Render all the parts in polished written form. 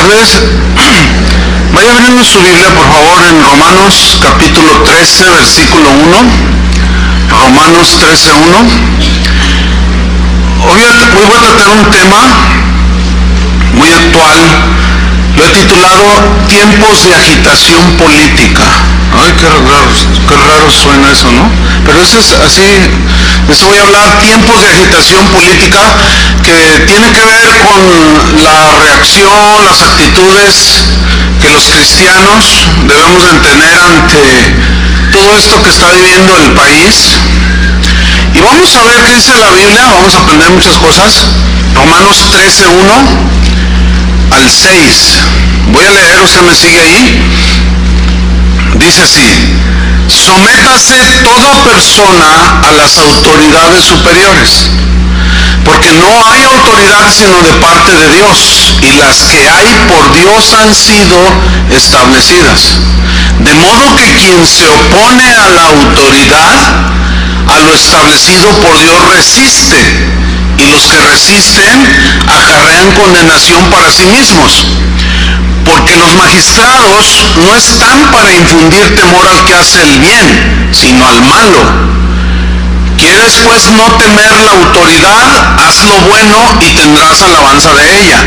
ustedes. Vaya abriendo su Biblia, por favor, en Romanos capítulo 13, versículo 1. Romanos 13, 1. Hoy voy a tratar un tema muy actual. Lo he titulado Tiempos de agitación política. Ay, qué raro suena eso, ¿no? Pero eso es así. De eso voy a hablar, tiempos de agitación política, que tiene que ver con la reacción, las actitudes que los cristianos debemos de tener ante todo esto que está viviendo el país. Y vamos a ver qué dice la Biblia, vamos a aprender muchas cosas. Romanos 13, 1 al 6. Voy a leer, usted me sigue ahí. Dice así: sométase toda persona a las autoridades superiores, porque no hay autoridad sino de parte de Dios, y las que hay por Dios han sido establecidas. De modo que quien se opone a la autoridad, a lo establecido por Dios resiste, y los que resisten acarrean condenación para sí mismos. Porque los magistrados no están para infundir temor al que hace el bien, sino al malo. ¿Quieres pues no temer la autoridad? Haz lo bueno y tendrás alabanza de ella,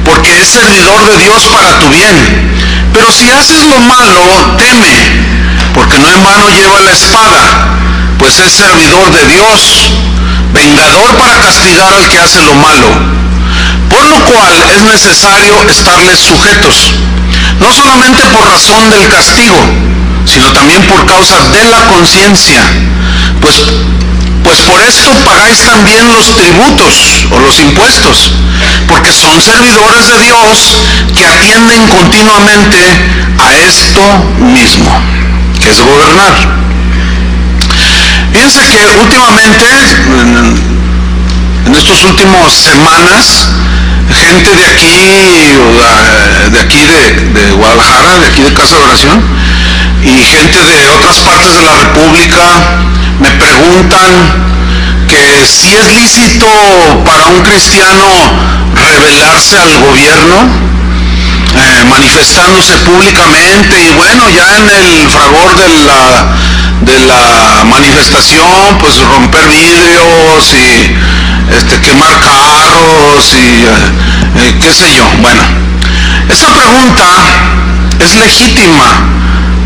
porque es servidor de Dios para tu bien. Pero si haces lo malo, teme, porque no en vano lleva la espada, pues es servidor de Dios, vengador para castigar al que hace lo malo. Por lo cual es necesario estarles sujetos, no solamente por razón del castigo, sino también por causa de la conciencia, pues por esto pagáis también los tributos o los impuestos, porque son servidores de Dios que atienden continuamente a esto mismo, que es gobernar. Fíjense que últimamente, en estas últimas semanas, gente de Guadalajara, de aquí de Casa de Oración, y gente de otras partes de la República me preguntan que si es lícito para un cristiano rebelarse al gobierno, manifestándose públicamente, y bueno, ya en el fragor de la manifestación, pues romper vidrios y quemar carros y qué sé yo. Bueno, esta pregunta es legítima,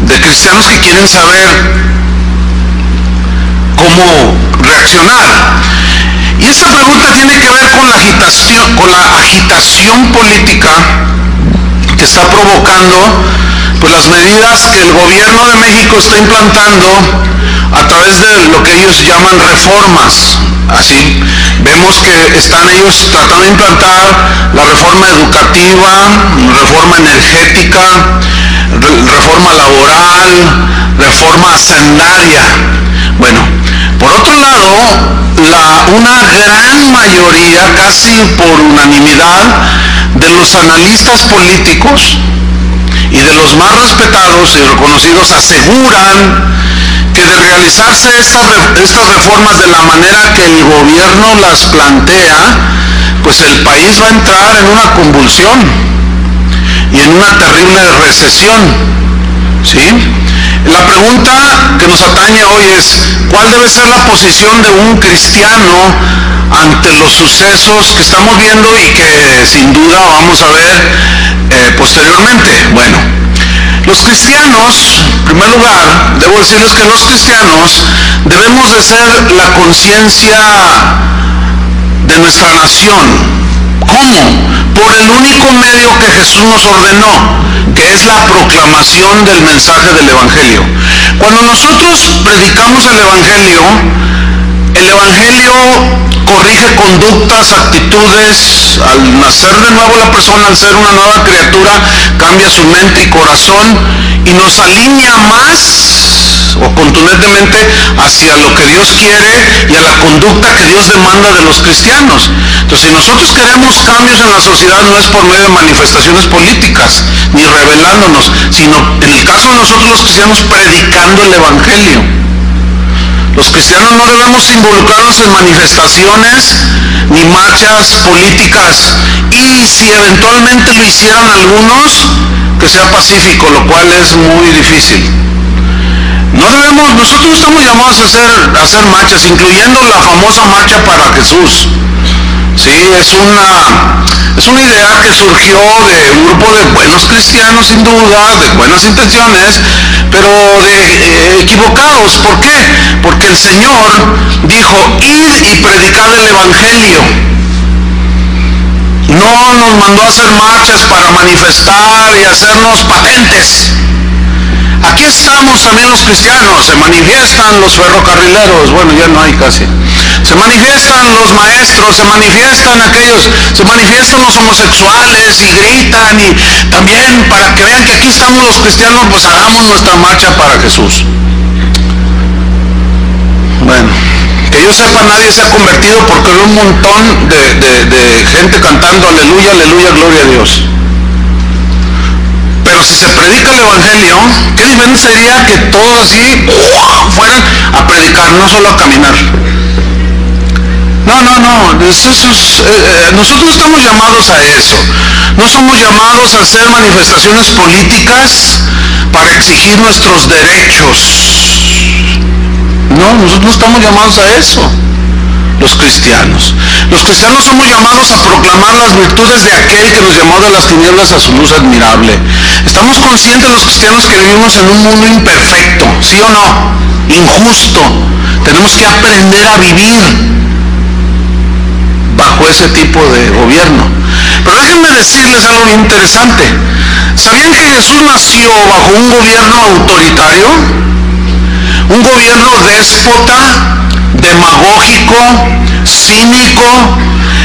de cristianos que quieren saber cómo reaccionar. Y esta pregunta tiene que ver con la agitación política que está provocando pues las medidas que el gobierno de México está implantando a través de lo que ellos llaman reformas. Así vemos que están ellos tratando de implantar la reforma educativa, reforma energética, reforma laboral, reforma hacendaria. Bueno, por otro lado, una gran mayoría, casi por unanimidad, de los analistas políticos y de los más respetados y reconocidos aseguran que de realizarse estas reformas de la manera que el gobierno las plantea, pues el país va a entrar en una convulsión y en una terrible recesión, ¿sí? La pregunta que nos atañe hoy es: ¿cuál debe ser la posición de un cristiano ante los sucesos que estamos viendo y que sin duda vamos a ver posteriormente? Bueno, los cristianos, en primer lugar, debo decirles que los cristianos debemos de ser la conciencia de nuestra nación. ¿Cómo? Por el único medio que Jesús nos ordenó, que es la proclamación del mensaje del Evangelio. Cuando nosotros predicamos el Evangelio corrige conductas, actitudes. Al nacer de nuevo la persona, al ser una nueva criatura, cambia su mente y corazón y nos alinea más o contundentemente hacia lo que Dios quiere y a la conducta que Dios demanda de los cristianos. Entonces, si nosotros queremos cambios en la sociedad, no es por medio de manifestaciones políticas ni rebelándonos, sino en el caso de nosotros los cristianos predicando el Evangelio. Los cristianos no debemos involucrarnos en manifestaciones ni marchas políticas, y si eventualmente lo hicieran algunos, que sea pacífico, lo cual es muy difícil. Nosotros no estamos llamados a hacer marchas, incluyendo la famosa marcha para Jesús. Sí, es una idea que surgió de un grupo de buenos cristianos, sin duda, de buenas intenciones, pero equivocados. ¿Por qué? Porque el Señor dijo: id y predicad el Evangelio. No nos mandó a hacer marchas para manifestar y hacernos patentes. Aquí estamos también los cristianos, se manifiestan los ferrocarrileros, bueno, ya no hay casi. Se manifiestan los maestros, se manifiestan los homosexuales y gritan, y también para que vean que aquí estamos los cristianos, pues hagamos nuestra marcha para Jesús. Bueno, que yo sepa, nadie se ha convertido porque hay un montón de gente cantando aleluya, aleluya, gloria a Dios. Pero si se predica el Evangelio, qué diferente sería que todos así fueran a predicar, no solo a caminar. No, nosotros estamos llamados a eso. No somos llamados a hacer manifestaciones políticas para exigir nuestros derechos. No, nosotros no estamos llamados a eso. Los cristianos somos llamados a proclamar las virtudes de aquel que nos llamó de las tinieblas a su luz admirable. Estamos conscientes los cristianos que vivimos en un mundo imperfecto, ¿sí o no? Injusto. Tenemos que aprender a vivir bajo ese tipo de gobierno. Pero déjenme decirles algo bien interesante. ¿Sabían que Jesús nació bajo un gobierno autoritario? Un gobierno déspota, demagógico, cínico,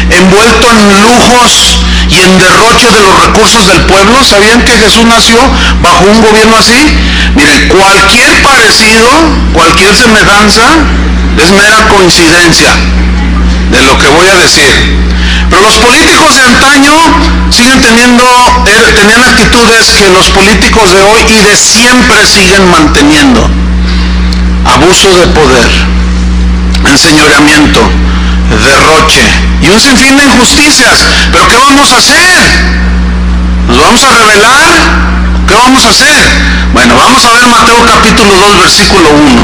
envuelto en lujos y en derroche de los recursos del pueblo. ¿Sabían que Jesús nació bajo un gobierno así? Miren, cualquier parecido, cualquier semejanza es mera coincidencia de lo que voy a decir. Pero los políticos de antaño tenían actitudes que los políticos de hoy y de siempre siguen manteniendo: abuso de poder, enseñoreamiento, derroche y un sinfín de injusticias. ¿Pero qué vamos a hacer? ¿Nos vamos a rebelar? ¿Qué vamos a hacer? Bueno, vamos a ver Mateo capítulo 2, versículo 1,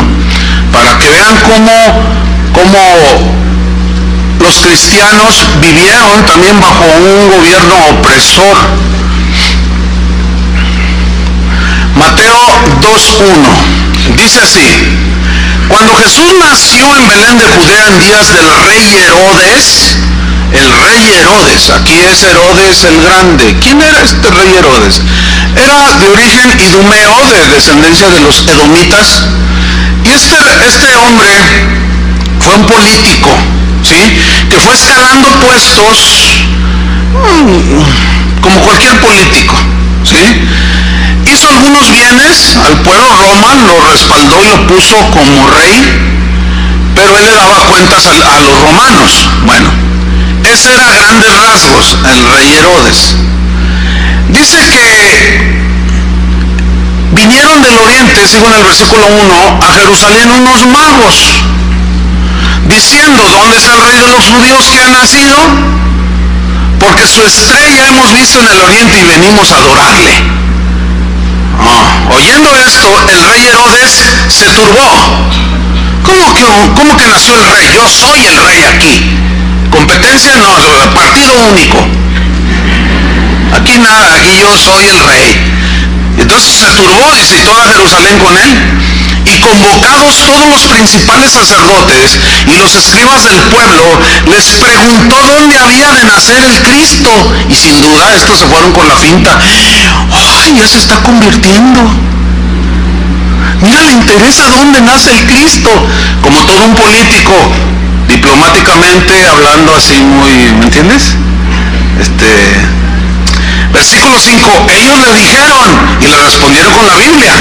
para que vean cómo los cristianos vivieron también bajo un gobierno opresor. Mateo 2:1 dice así: cuando Jesús nació en Belén de Judea en días del rey Herodes, aquí es Herodes el Grande. ¿Quién era este rey Herodes? Era de origen idumeo, de descendencia de los edomitas, y este hombre fue un político, ¿sí? Que fue escalando puestos como cualquier político, ¿sí? Hizo algunos bienes al pueblo. Roma lo respaldó y lo puso como rey, pero él le daba cuentas a los romanos. Bueno, ese era a grandes rasgos el rey Herodes. Dice que vinieron del oriente, sigo en el versículo 1, a Jerusalén unos magos, diciendo: ¿dónde está el rey de los judíos que ha nacido? Porque su estrella hemos visto en el oriente y venimos a adorarle. Oyendo esto, el rey Herodes se turbó. ¿Cómo que nació el rey? Yo soy el rey aquí. Competencia no, partido único. Aquí nada, aquí yo soy el rey. Entonces se turbó, dice, y toda Jerusalén con él. Y convocados todos los principales sacerdotes y los escribas del pueblo, les preguntó dónde había de nacer el Cristo. Y sin duda estos se fueron con la finta: ¡ay, ya se está convirtiendo! Mira, le interesa dónde nace el Cristo. Como todo un político, diplomáticamente hablando así muy, ¿me entiendes? Versículo 5, ellos le dijeron y le respondieron con la Biblia: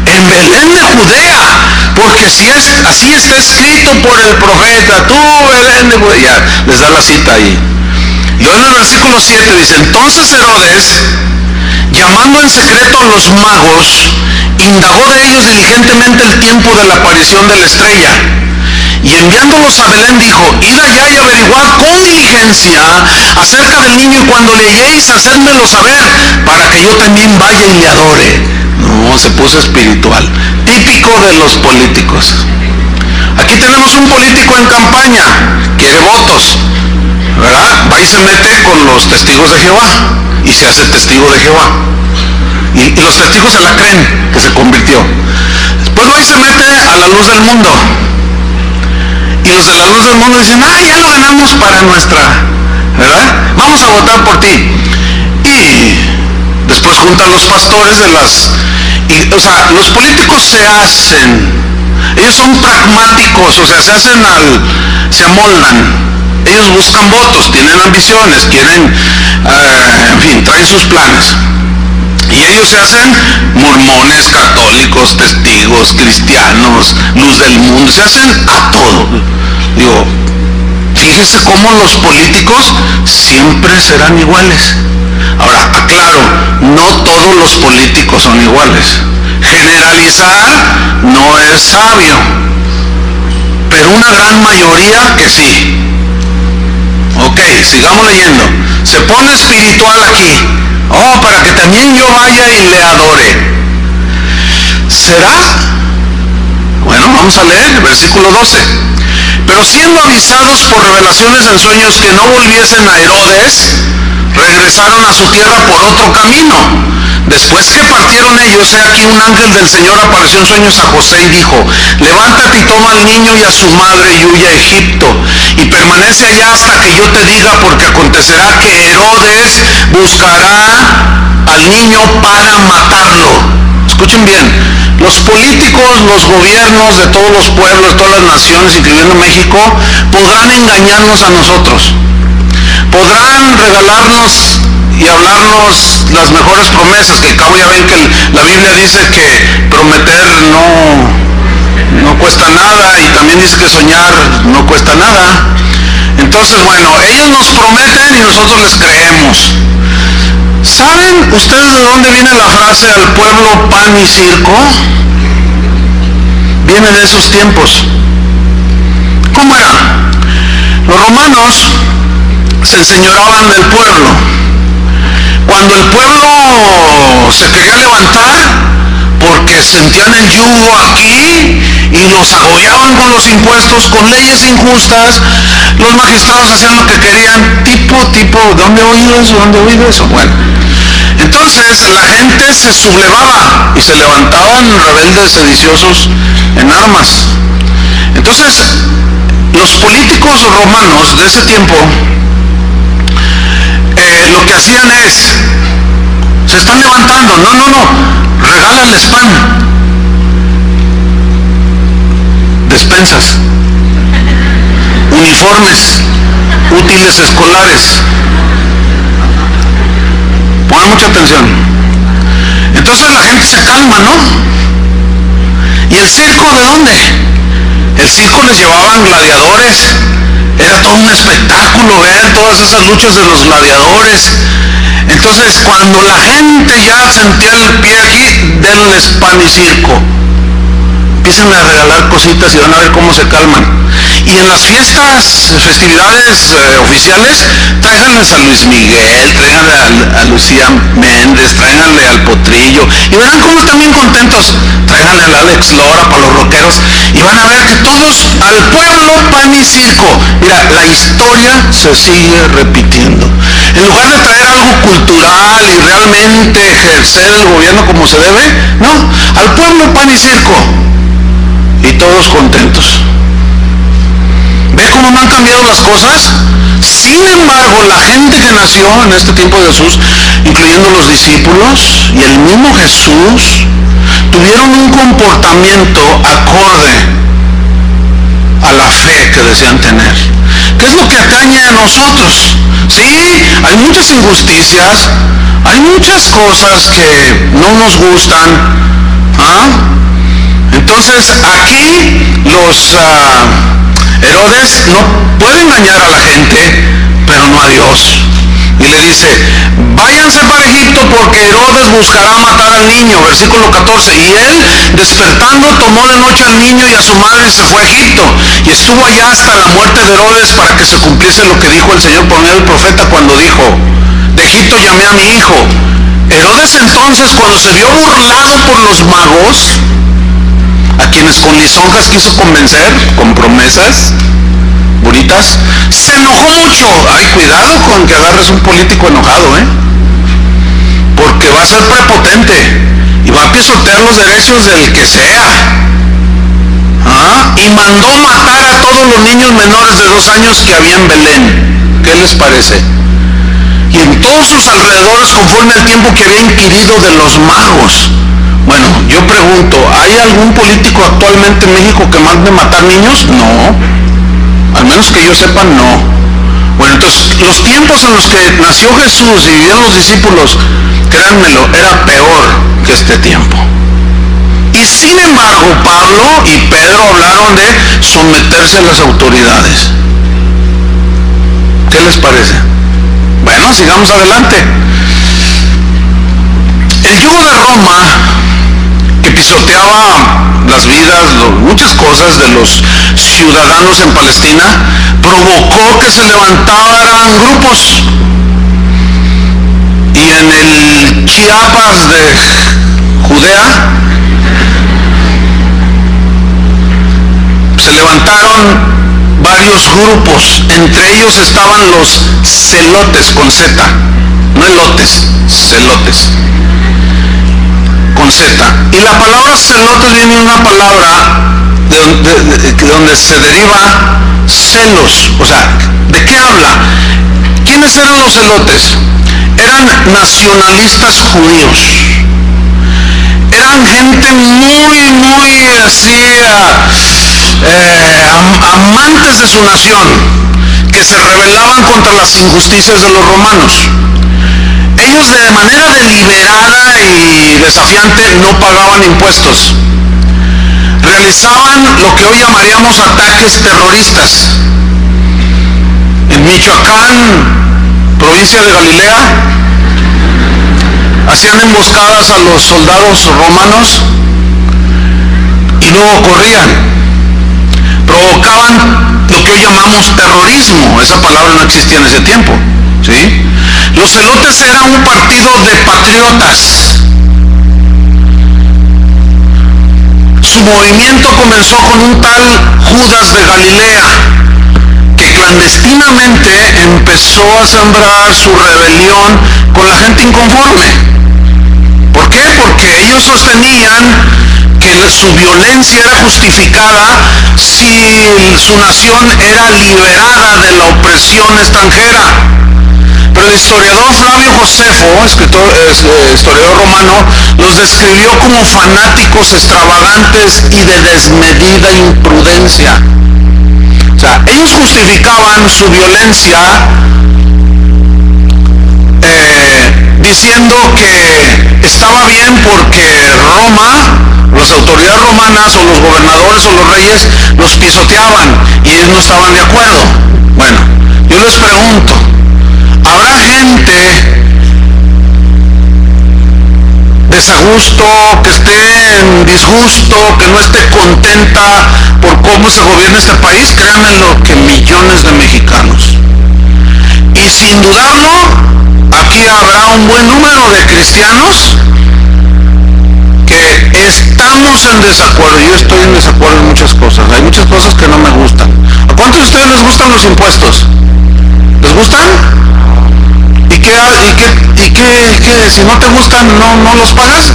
en Belén de Judea, porque así está escrito por el profeta. Tú, Belén de Judea. Les da la cita ahí. Luego en el versículo 7 dice: entonces Herodes, llamando en secreto a los magos, indagó de ellos diligentemente el tiempo de la aparición de la estrella. Y enviándolos a Belén dijo: id allá y averiguad con diligencia acerca del niño, y cuando le halléis, hacedmelo saber, para que yo también vaya y le adore. No, se puso espiritual, típico de los políticos. Aquí tenemos un político en campaña, quiere votos, ¿verdad? Va y se mete con los testigos de Jehová y se hace testigo de Jehová. Y los testigos se la creen que se convirtió. Después va y se mete a la luz del mundo. Y los de la luz del mundo dicen: ya lo ganamos para nuestra, ¿verdad? Vamos a votar por ti. Y después juntan los pastores de las... los políticos se hacen, ellos son pragmáticos, se amoldan. Ellos buscan votos, tienen ambiciones, quieren, en fin, traen sus planes. Y ellos se hacen mormones, católicos, testigos, cristianos, luz del mundo, se hacen a todo. Digo, fíjese cómo los políticos siempre serán iguales. Ahora, aclaro, no todos los políticos son iguales. Generalizar no es sabio, pero una gran mayoría que sí. Ok, sigamos leyendo. Se pone espiritual aquí. Para que también yo vaya y le adore. ¿Será? Bueno, vamos a leer el versículo 12. Pero siendo avisados por revelaciones en sueños que no volviesen a Herodes, regresaron a su tierra por otro camino. Después que partieron ellos, he aquí un ángel del Señor apareció en sueños a José y dijo: levántate y toma al niño y a su madre y huye a Egipto, y permanece allá hasta que yo te diga, porque acontecerá que Herodes buscará al niño para matarlo. Escuchen bien, los políticos, los gobiernos de todos los pueblos, de todas las naciones, incluyendo México, podrán engañarnos a nosotros, podrán regalarnos y hablarnos las mejores promesas, que cabo ya ven que la Biblia dice que prometer no cuesta nada, y también dice que soñar no cuesta nada. Entonces, bueno, ellos nos prometen y nosotros les creemos. ¿Saben ustedes de dónde viene la frase al pueblo pan y circo? Viene de esos tiempos. ¿Cómo era? Los romanos se enseñoreaban del pueblo. Cuando el pueblo se quería levantar porque sentían el yugo aquí y los agobiaban con los impuestos, con leyes injustas, los magistrados hacían lo que querían, tipo, ¿dónde he oído eso? ¿Dónde he oído eso? Bueno, entonces la gente se sublevaba y se levantaban rebeldes sediciosos en armas. Entonces, los políticos romanos de ese tiempo, lo que hacían es, se están levantando, no, regálales pan, despensas, uniformes, útiles escolares. Pongan mucha atención. Entonces la gente se calma, ¿no? ¿Y el circo de dónde? El circo les llevaban gladiadores. Era todo un espectáculo ver todas esas luchas de los gladiadores. Entonces, cuando la gente ya sentía el pie aquí, denles pan y circo. Empiecen a regalar cositas y van a ver cómo se calman. Y en las festividades oficiales, tráiganles a Luis Miguel, tráiganle a Lucía Méndez, tráiganle al Potrillo, y verán cómo están bien contentos. Tráiganle al Alex Lora para los rockeros, y van a ver que todos al pueblo pan y circo. Mira, la historia se sigue repitiendo. En lugar de traer algo cultural y realmente ejercer el gobierno como se debe, no, al pueblo pan y circo. Y todos contentos. ¿Ve cómo no han cambiado las cosas? Sin embargo, la gente que nació en este tiempo de Jesús, incluyendo los discípulos y el mismo Jesús, tuvieron un comportamiento acorde a la fe que desean tener. ¿Qué es lo que atañe a nosotros? Sí, hay muchas injusticias, hay muchas cosas que no nos gustan. Entonces aquí los Herodes no puede engañar a la gente, pero no a Dios. y le dice, váyanse para Egipto porque Herodes buscará matar al niño, versículo 14, y él despertando tomó de noche al niño y a su madre y se fue a Egipto, y estuvo allá hasta la muerte de Herodes para que se cumpliese lo que dijo el Señor por medio del profeta cuando dijo, de Egipto llamé a mi hijo. Herodes entonces, cuando se vio burlado por los magos, a quienes con lisonjas quiso convencer, con promesas bonitas, se enojó mucho. Ay, cuidado con que agarres un político enojado, porque va a ser prepotente y va a pisotear los derechos del que sea. Y mandó matar a todos los niños menores de 2 años que había en Belén. ¿Qué les parece? Y en todos sus alrededores, conforme al tiempo que había inquirido de los magos. Bueno, yo pregunto, ¿hay algún político actualmente en México que mande matar niños? No, al menos que yo sepa, no. Bueno, entonces, los tiempos en los que nació Jesús y vivieron los discípulos, créanmelo, era peor que este tiempo. Y sin embargo, Pablo y Pedro hablaron de someterse a las autoridades. ¿Qué les parece? Bueno, sigamos adelante. El yugo de Roma, que pisoteaba las vidas, muchas cosas de los ciudadanos en Palestina, provocó que se levantaran grupos. Y en el Chiapas de Judea se levantaron varios grupos. Entre ellos estaban los celotes, con Z, no elotes, celotes, con Z. Y la palabra celotes viene de una palabra donde se deriva celos. O sea, ¿de qué habla? ¿Quiénes eran los celotes? Eran nacionalistas judíos. Eran gente muy así, amantes de su nación, que se rebelaban contra las injusticias de los romanos. Ellos de manera deliberada y desafiante no pagaban impuestos. Realizaban lo que hoy llamaríamos ataques terroristas. En Michoacán, provincia de Galilea, hacían emboscadas a los soldados romanos y no corrían. Provocaban lo que hoy llamamos terrorismo. Esa palabra no existía en ese tiempo, ¿sí? Los celotes eran un partido de patriotas. Su movimiento comenzó con un tal Judas de Galilea, que clandestinamente empezó a sembrar su rebelión con la gente inconforme. ¿Por qué? Porque ellos sostenían que su violencia era justificada si su nación era liberada de la opresión extranjera. Pero el historiador Flavio Josefo, historiador romano, los describió como fanáticos extravagantes y de desmedida imprudencia. O sea, ellos justificaban su violencia diciendo que estaba bien porque Roma, las autoridades romanas o los gobernadores o los reyes los pisoteaban y ellos no estaban de acuerdo. Bueno, yo les pregunto, ¿habrá gente desagusto, que esté en disgusto, que no esté contenta por cómo se gobierna este país? Créanmelo que millones de mexicanos. Y sin dudarlo, aquí habrá un buen número de cristianos que estamos en desacuerdo. Yo estoy en desacuerdo en muchas cosas. Hay muchas cosas que no me gustan. ¿A cuántos de ustedes les gustan los impuestos? ¿Les gustan? ¿Y qué? Si no te gustan, no los pagas.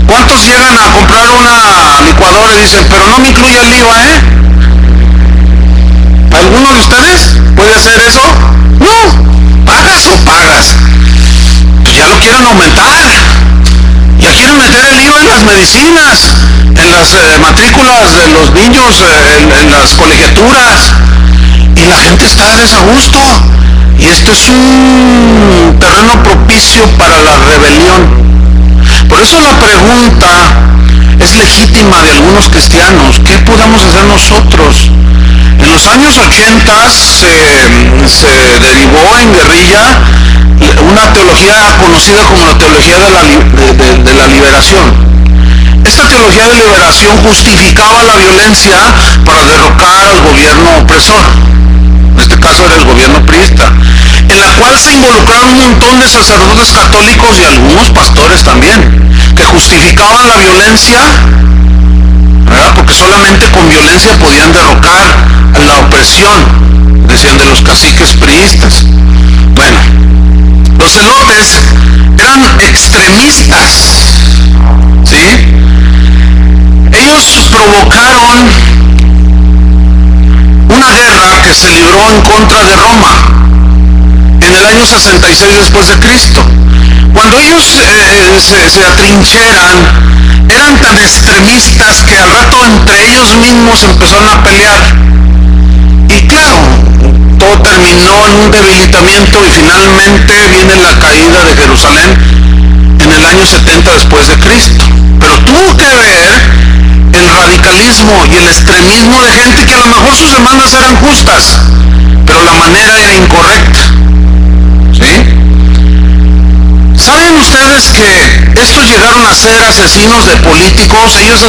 ¿Cuántos llegan a comprar una licuadora y dicen, pero no me incluye el IVA, ¿Alguno de ustedes puede hacer eso? No, ¿pagas o pagas? Pues ya lo quieren aumentar. Ya quieren meter el IVA en las medicinas, en las matrículas de los niños, en las colegiaturas. Y la gente está a desagusto. Y esto es un terreno propicio para la rebelión. Por eso la pregunta es legítima de algunos cristianos. ¿Qué podemos hacer nosotros en los años 80 se derivó en guerrilla una teología conocida como la teología de la liberación. Esta teología de liberación justificaba la violencia para derrocar al gobierno opresor. En este caso era el gobierno priista, en la cual se involucraron un montón de sacerdotes católicos y algunos pastores también, que justificaban la violencia, ¿verdad? Porque solamente con violencia podían derrocar la opresión, decían, de los caciques priistas. Bueno, los celotes eran extremistas, ¿sí? Ellos provocaron una guerra que se libró en contra de Roma en el año 66 después de Cristo. Cuando ellos se atrincheran, eran tan extremistas que al rato entre ellos mismos empezaron a pelear. Y claro, todo terminó en un debilitamiento y finalmente viene la caída de Jerusalén en el año 70 después de Cristo. Pero tuvo que ver el radicalismo y el extremismo de gente que a lo mejor sus demandas eran justas, pero la manera era incorrecta, ¿sí? ¿Saben ustedes que estos llegaron a ser asesinos de políticos? Ellos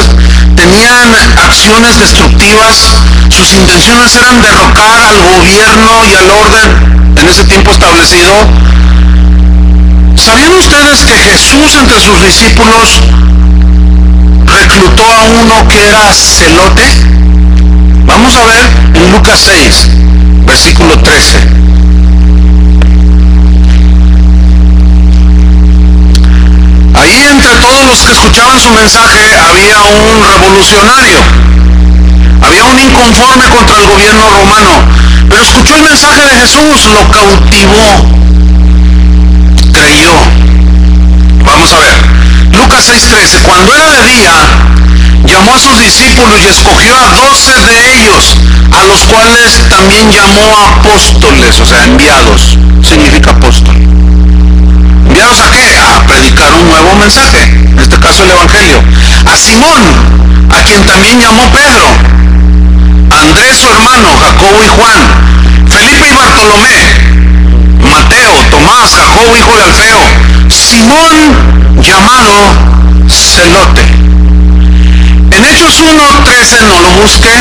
tenían acciones destructivas, sus intenciones eran derrocar al gobierno y al orden en ese tiempo establecido. ¿Sabían ustedes que Jesús entre sus discípulos reclutó a uno que era celote? Vamos a ver en Lucas 6, versículo 13. Ahí entre todos los que escuchaban su mensaje había un revolucionario, había un inconforme contra el gobierno romano, pero escuchó el mensaje de Jesús, lo cautivó, creyó. Vamos a ver, Lucas 6:13. Cuando era de día, llamó a sus discípulos y escogió a 12 de ellos, a los cuales también llamó apóstoles, o sea, enviados, significa apóstol. ¿Enviados a qué? A predicar un nuevo mensaje, en este caso el Evangelio. A Simón, a quien también llamó Pedro, a Andrés su hermano, Jacobo y Juan, Felipe y Bartolomé, Mateo, Tomás, Jacobo hijo de Alfeo, Simón llamado Celote. En Hechos 1:13, no lo busque,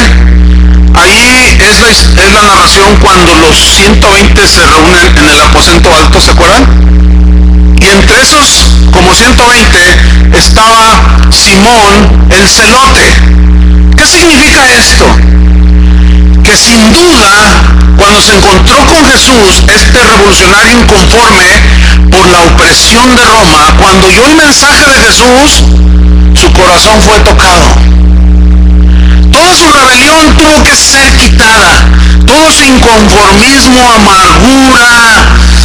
ahí es la narración cuando los 120 se reúnen en el aposento alto, ¿se acuerdan? Y entre esos, como 120, estaba Simón el Celote. ¿Qué significa esto? Que sin duda, cuando se encontró con Jesús, este revolucionario inconforme por la opresión de Roma, cuando oyó el mensaje de Jesús, su corazón fue tocado. Toda su rebelión tuvo que ser quitada, todo su inconformismo, amargura,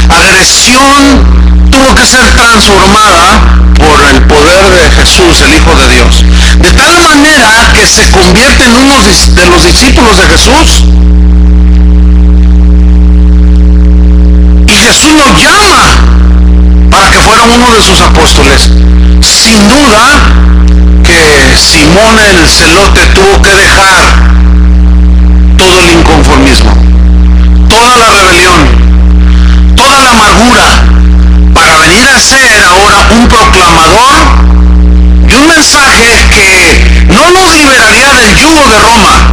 agresión, tuvo que ser transformada por el poder de Jesús, el Hijo de Dios. De tal manera que se convierte en uno de los discípulos de Jesús. Y Jesús lo llama para que fuera uno de sus apóstoles. Sin duda que Simón el Celote tuvo que dejar todo el inconformismo, toda la rebelión, toda la amargura, para venir a ser ahora un proclamador de un mensaje que no los liberaría del yugo de Roma,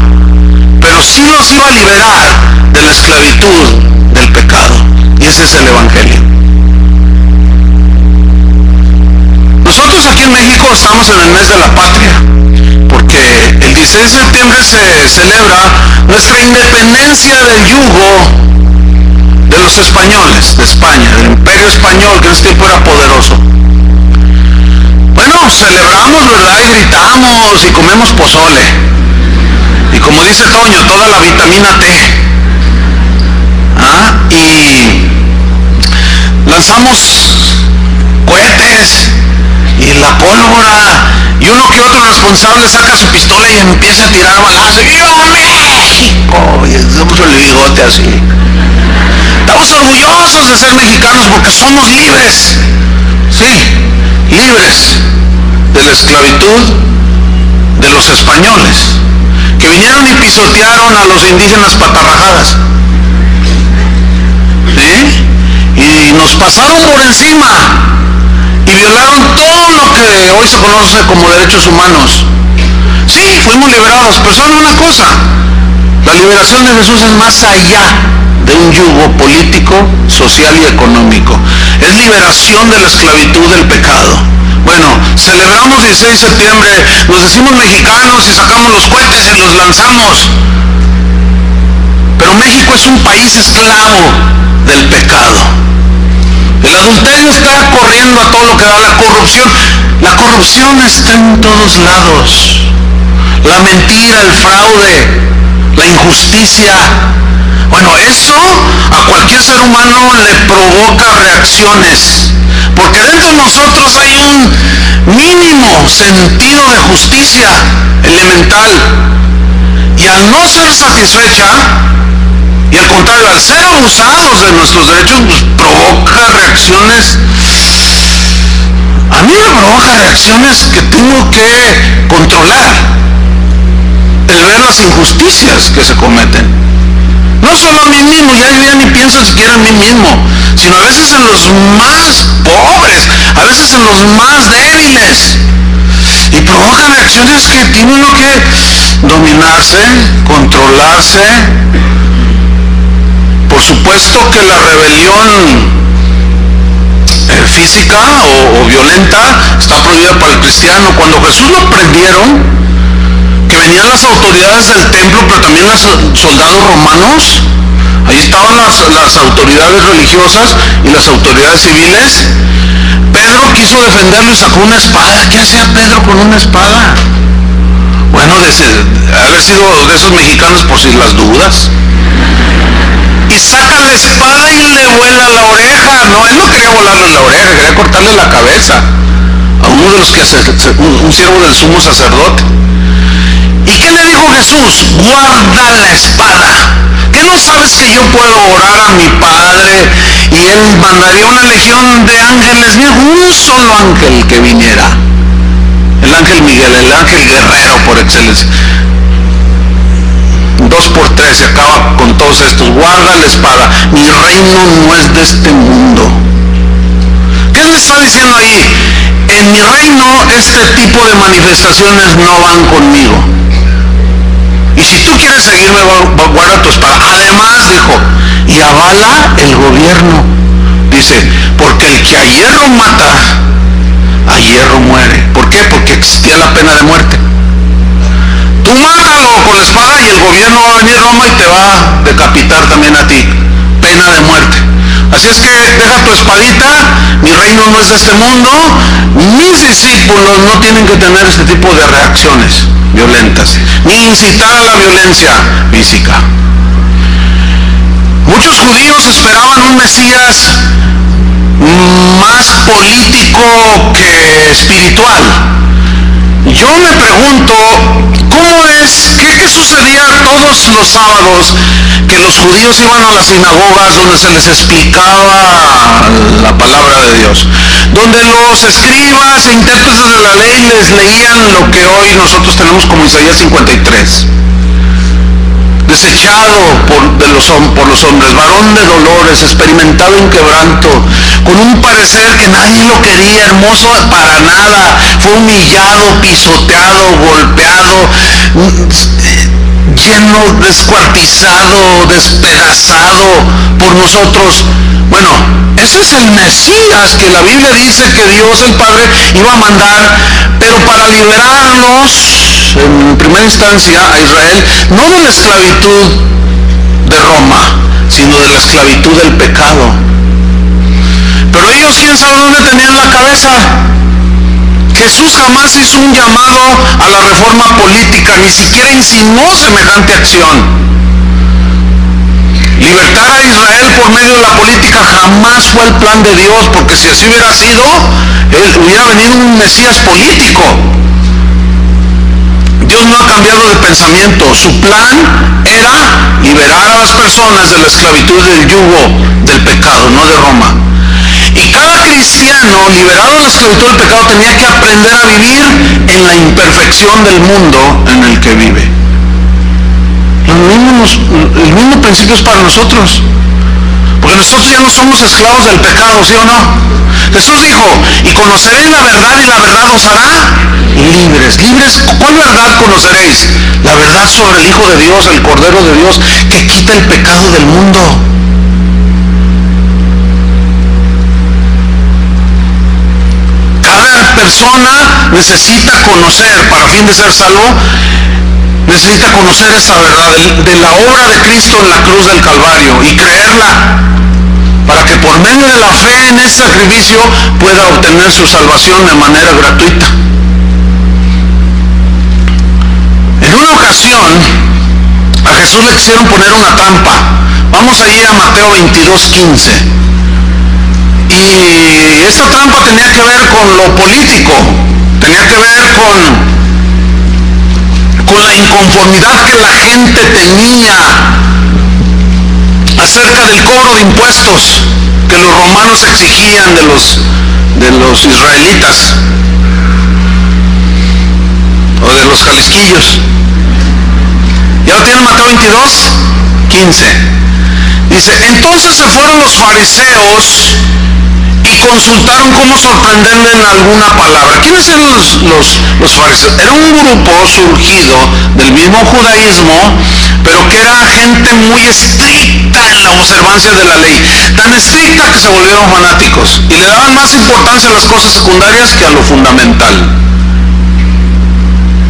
pero sí los iba a liberar de la esclavitud del pecado. Y ese es el Evangelio. Nosotros aquí en México estamos en el mes de la patria, porque el 16 de septiembre se celebra nuestra independencia del yugo de los españoles, de España, del imperio español, que en ese tiempo era poderoso. Bueno, celebramos, ¿verdad? Y gritamos y comemos pozole. Y como dice Toño, toda la vitamina T. Y lanzamos cohetes y la pólvora, y uno que otro responsable saca su pistola y empieza a tirar balazos. ¡Viva México! Y hacemos el bigote así. Estamos orgullosos de ser mexicanos porque somos libres, sí, libres de la esclavitud de los españoles, que vinieron y pisotearon a los indígenas patarrajadas. Y nos pasaron por encima y violaron todo lo que hoy se conoce como derechos humanos. Sí, fuimos liberados, pero ¿saben una cosa? La liberación de Jesús es más allá de un yugo político, social y económico. Es liberación de la esclavitud del pecado. Bueno, celebramos 16 de septiembre, nos decimos mexicanos y sacamos los cohetes y los lanzamos. Pero México es un país esclavo del pecado. El adulterio está corriendo a todo lo que da, la corrupción está en todos lados. La mentira, el fraude, la injusticia. Bueno, eso a cualquier ser humano le provoca reacciones, porque dentro de nosotros hay un mínimo sentido de justicia elemental, y al no ser satisfecha, y al contrario, al ser abusados de nuestros derechos, pues provoca reacciones. A mí me provoca reacciones que tengo que controlar. El ver las injusticias que se cometen. No solo a mí mismo, ya ni pienso siquiera en mí mismo, sino a veces en los más pobres, a veces en los más débiles. Y provoca reacciones que tiene uno que dominarse, controlarse. Por supuesto que la rebelión física o violenta está prohibida para el cristiano. Cuando Jesús lo prendieron, que venían las autoridades del templo, pero también los soldados romanos, ahí estaban las autoridades religiosas y las autoridades civiles. Pedro quiso defenderlo y sacó una espada. ¿Qué hacía Pedro con una espada? Bueno, haber sido de esos mexicanos por si las dudas. Y saca la espada y le vuela la oreja. No, él no quería volarle la oreja, quería cortarle la cabeza a uno de los que un siervo del sumo sacerdote. ¿Y qué le dijo Jesús? Guarda la espada. ¿Qué no sabes que yo puedo orar a mi Padre y Él mandaría una legión de ángeles? Mira, un solo ángel que viniera. El ángel Miguel, el ángel guerrero por excelencia. 2 por 3 se acaba con todos estos. Guarda la espada. Mi reino no es de este mundo. ¿Qué le está diciendo ahí? En mi reino este tipo de manifestaciones no van conmigo. Y si tú quieres seguirme, guarda tu espada. Además, dijo, y avala el gobierno. Dice, porque el que a hierro mata, a hierro muere. ¿Por qué? Porque existía la pena de muerte. Tú mátalo con la espada y el gobierno va a venir Roma y te va a decapitar también a ti. Pena de muerte. Así es que deja tu espadita, mi reino no es de este mundo, mis discípulos no tienen que tener este tipo de reacciones violentas, ni incitar a la violencia física. Muchos judíos esperaban un Mesías más político que espiritual. Yo me pregunto, ¿qué sucedía todos los sábados que los judíos iban a las sinagogas donde se les explicaba la palabra de Dios? Donde los escribas e intérpretes de la ley les leían lo que hoy nosotros tenemos como Isaías 53. Desechado por los hombres, varón de dolores, experimentado en quebranto, con un parecer que nadie lo quería, hermoso para nada, fue humillado, pisoteado, golpeado, lleno, descuartizado, despedazado por nosotros. Bueno, ese es el Mesías que la Biblia dice que Dios el Padre iba a mandar, pero para liberarnos en primera instancia a Israel, no de la esclavitud de Roma, sino de la esclavitud del pecado. Pero ellos, quién sabe dónde tenían la cabeza. Jesús jamás hizo un llamado a la reforma política, ni siquiera insinuó semejante acción. Libertar a Israel por medio de la política jamás fue el plan de Dios, porque si así hubiera sido, hubiera venido un Mesías político. Dios no ha cambiado de pensamiento. Su plan era liberar a las personas de la esclavitud del yugo del pecado, no de Roma. Y cada cristiano liberado de la esclavitud del pecado tenía que aprender a vivir en la imperfección del mundo en el que vive. el mismo principio es para nosotros. Porque nosotros ya no somos esclavos del pecado, ¿sí o no? Jesús dijo, y conoceréis la verdad y la verdad os hará libres. ¿Libres? ¿Cuál verdad conoceréis? La verdad sobre el Hijo de Dios, el Cordero de Dios, que quita el pecado del mundo. Cada persona necesita conocer, para fin de ser salvo, necesita conocer esa verdad de la obra de Cristo en la cruz del Calvario y creerla, para que por medio de la fe en ese sacrificio pueda obtener su salvación de manera gratuita. En una ocasión a Jesús le quisieron poner una trampa. Vamos allí a Mateo 22:15. Y esta trampa tenía que ver con lo político, tenía que ver con la inconformidad que la gente tenía acerca del cobro de impuestos que los romanos exigían de los israelitas o de los jalisquillos. ¿Ya lo tienen? Mateo 22:15. Dice, entonces se fueron los fariseos y consultaron cómo sorprenderle en alguna palabra. ¿Quiénes eran los fariseos? Era un grupo surgido del mismo judaísmo, pero que era gente muy estricta en la observancia de la ley. Tan estricta que se volvieron fanáticos y le daban más importancia a las cosas secundarias que a lo fundamental.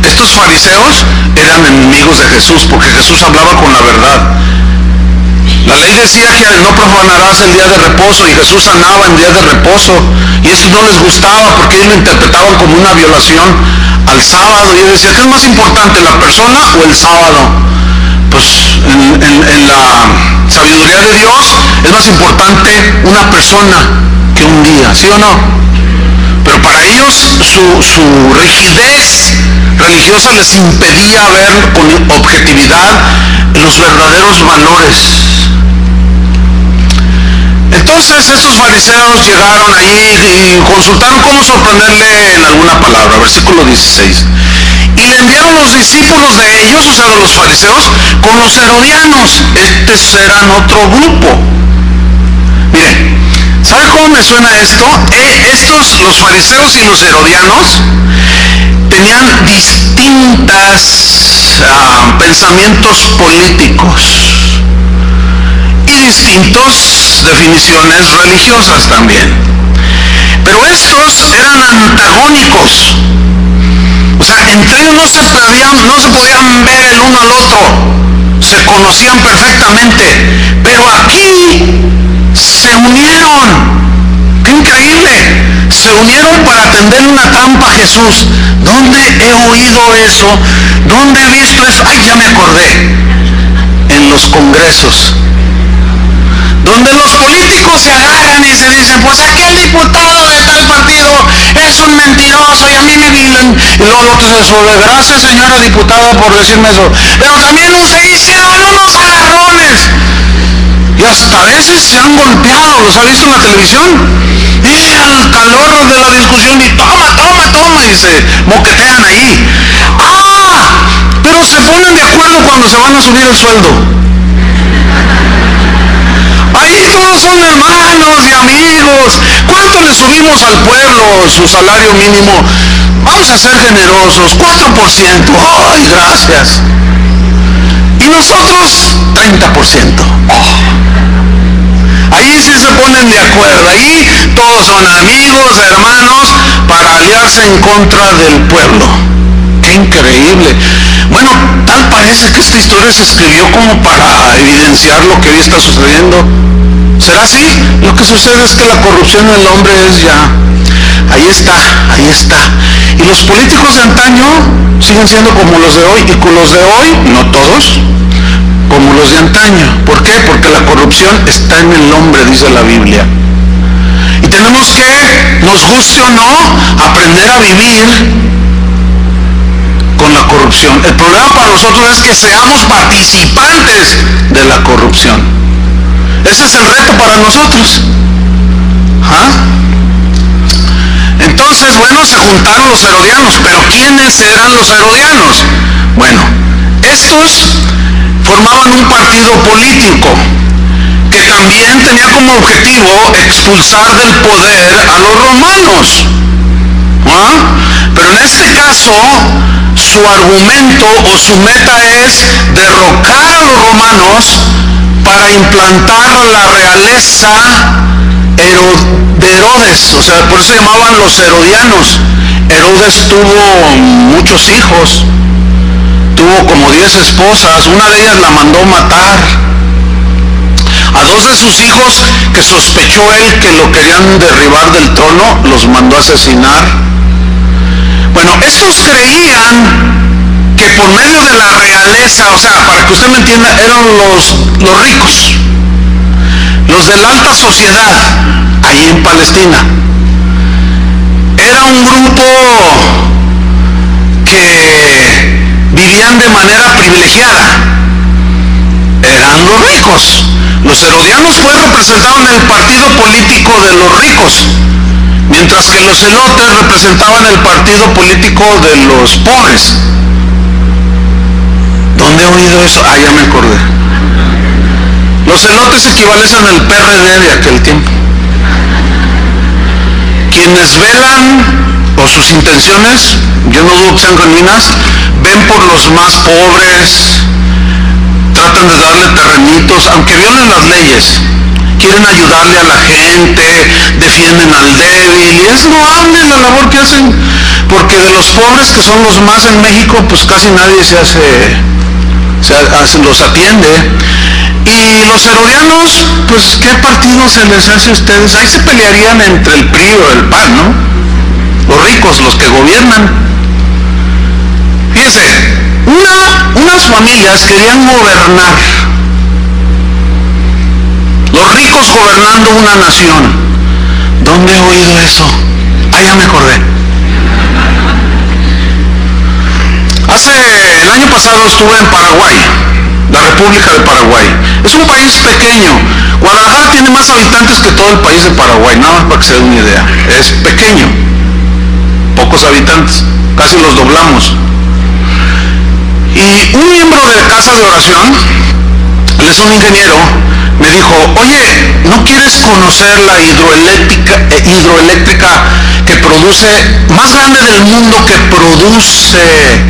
Estos fariseos eran enemigos de Jesús porque Jesús hablaba con la verdad. La ley decía que no profanarás el día de reposo, y Jesús sanaba en día de reposo, y eso no les gustaba porque ellos lo interpretaban como una violación al sábado. Y ellos decían, ¿qué es más importante, la persona o el sábado? Pues en la sabiduría de Dios es más importante una persona que un día, ¿sí o no? Pero para ellos su rigidez religiosa les impedía ver con objetividad los verdaderos valores. Entonces estos fariseos llegaron allí y consultaron cómo sorprenderle en alguna palabra. Versículo 16. Y le enviaron los discípulos de ellos, o sea de los fariseos, con los herodianos. Estos eran otro grupo. Mire, ¿sabe cómo me suena esto? Los fariseos y los herodianos tenían distintas pensamientos políticos y distintas definiciones religiosas también. Pero estos eran antagónicos. O sea, entre ellos no se podían ver el uno al otro. Se conocían perfectamente. Pero aquí se unieron. ¡Qué increíble! Se unieron para tenderle una trampa a Jesús. ¿Dónde he oído eso? ¿Dónde he visto eso? ¡Ay, ya me acordé! En los congresos, donde los políticos se agarran y se dicen, pues aquel diputado de tal partido es un mentiroso y a mí me viven. Y luego el otro se sube, gracias señora diputada por decirme eso. Pero también se hicieron unos agarrones. Y hasta a veces se han golpeado, ¿los ha visto en la televisión? Y al calor de la discusión y toma, y se moquetean ahí. Pero se ponen de acuerdo cuando se van a subir el sueldo. Ahí todos son hermanos y amigos. ¿Cuánto le subimos al pueblo su salario mínimo? Vamos a ser generosos, 4%. ¡Ay, gracias! Y nosotros, 30%. Ahí sí se ponen de acuerdo. Ahí todos son amigos, hermanos, para aliarse en contra del pueblo. ¡Qué increíble! Bueno, tal parece que esta historia se escribió como para evidenciar lo que hoy está sucediendo. ¿Será así? Lo que sucede es que la corrupción en el hombre es ya... Ahí está. Y los políticos de antaño siguen siendo como los de hoy. Y con los de hoy, no todos, como los de antaño. ¿Por qué? Porque la corrupción está en el hombre, dice la Biblia. Y tenemos que, nos guste o no, aprender a vivir con la corrupción. El problema para nosotros es que seamos participantes de la corrupción. Ese es el reto para nosotros. Entonces, bueno, se juntaron los herodianos. ¿Pero quiénes eran los herodianos? Bueno, estos formaban formaban un partido político que también tenía como objetivo expulsar del poder a los romanos. Pero en este caso, su argumento o su meta es derrocar a los romanos para implantar la realeza de Herodes. O sea, por eso se llamaban los herodianos. Herodes tuvo muchos hijos, tuvo como 10 esposas, una de ellas la mandó matar. A 2 de sus hijos, que sospechó él que lo querían derribar del trono, los mandó a asesinar. Bueno, estos creían que por medio de la realeza, o sea, para que usted me entienda, eran los ricos, los de la alta sociedad, ahí en Palestina. Era un grupo que vivían de manera privilegiada, eran los ricos. Los herodianos pues representaban el partido político de los ricos, mientras que los celotes representaban el partido político de los pobres. ¿Dónde he oído eso? Ah, ya me acordé. Los celotes equivalen al PRD de aquel tiempo. Quienes velan, o sus intenciones, yo no dudo que sean genuinas, ven por los más pobres, tratan de darle terrenitos, aunque violen las leyes, quieren ayudarle a la gente, defienden al débil, y es loable la labor que hacen, porque de los pobres, que son los más en México, pues casi nadie los atiende. Y los herodianos, pues ¿qué partido se les hace a ustedes? Ahí se pelearían entre el PRI o el PAN, ¿no? Los ricos, los que gobiernan. Fíjense, unas familias querían gobernar, los ricos gobernando una nación. ¿Dónde he oído eso? Ah, ya me acordé. El año pasado estuve en Paraguay, la República de Paraguay. Es un país pequeño. Guadalajara tiene más habitantes que todo el país de Paraguay, nada más para que se den una idea. Es pequeño, pocos habitantes, casi los doblamos. Y un miembro de casa de oración, él es un ingeniero, me dijo, oye, ¿no quieres conocer la hidroeléctrica que produce, más grande del mundo, que produce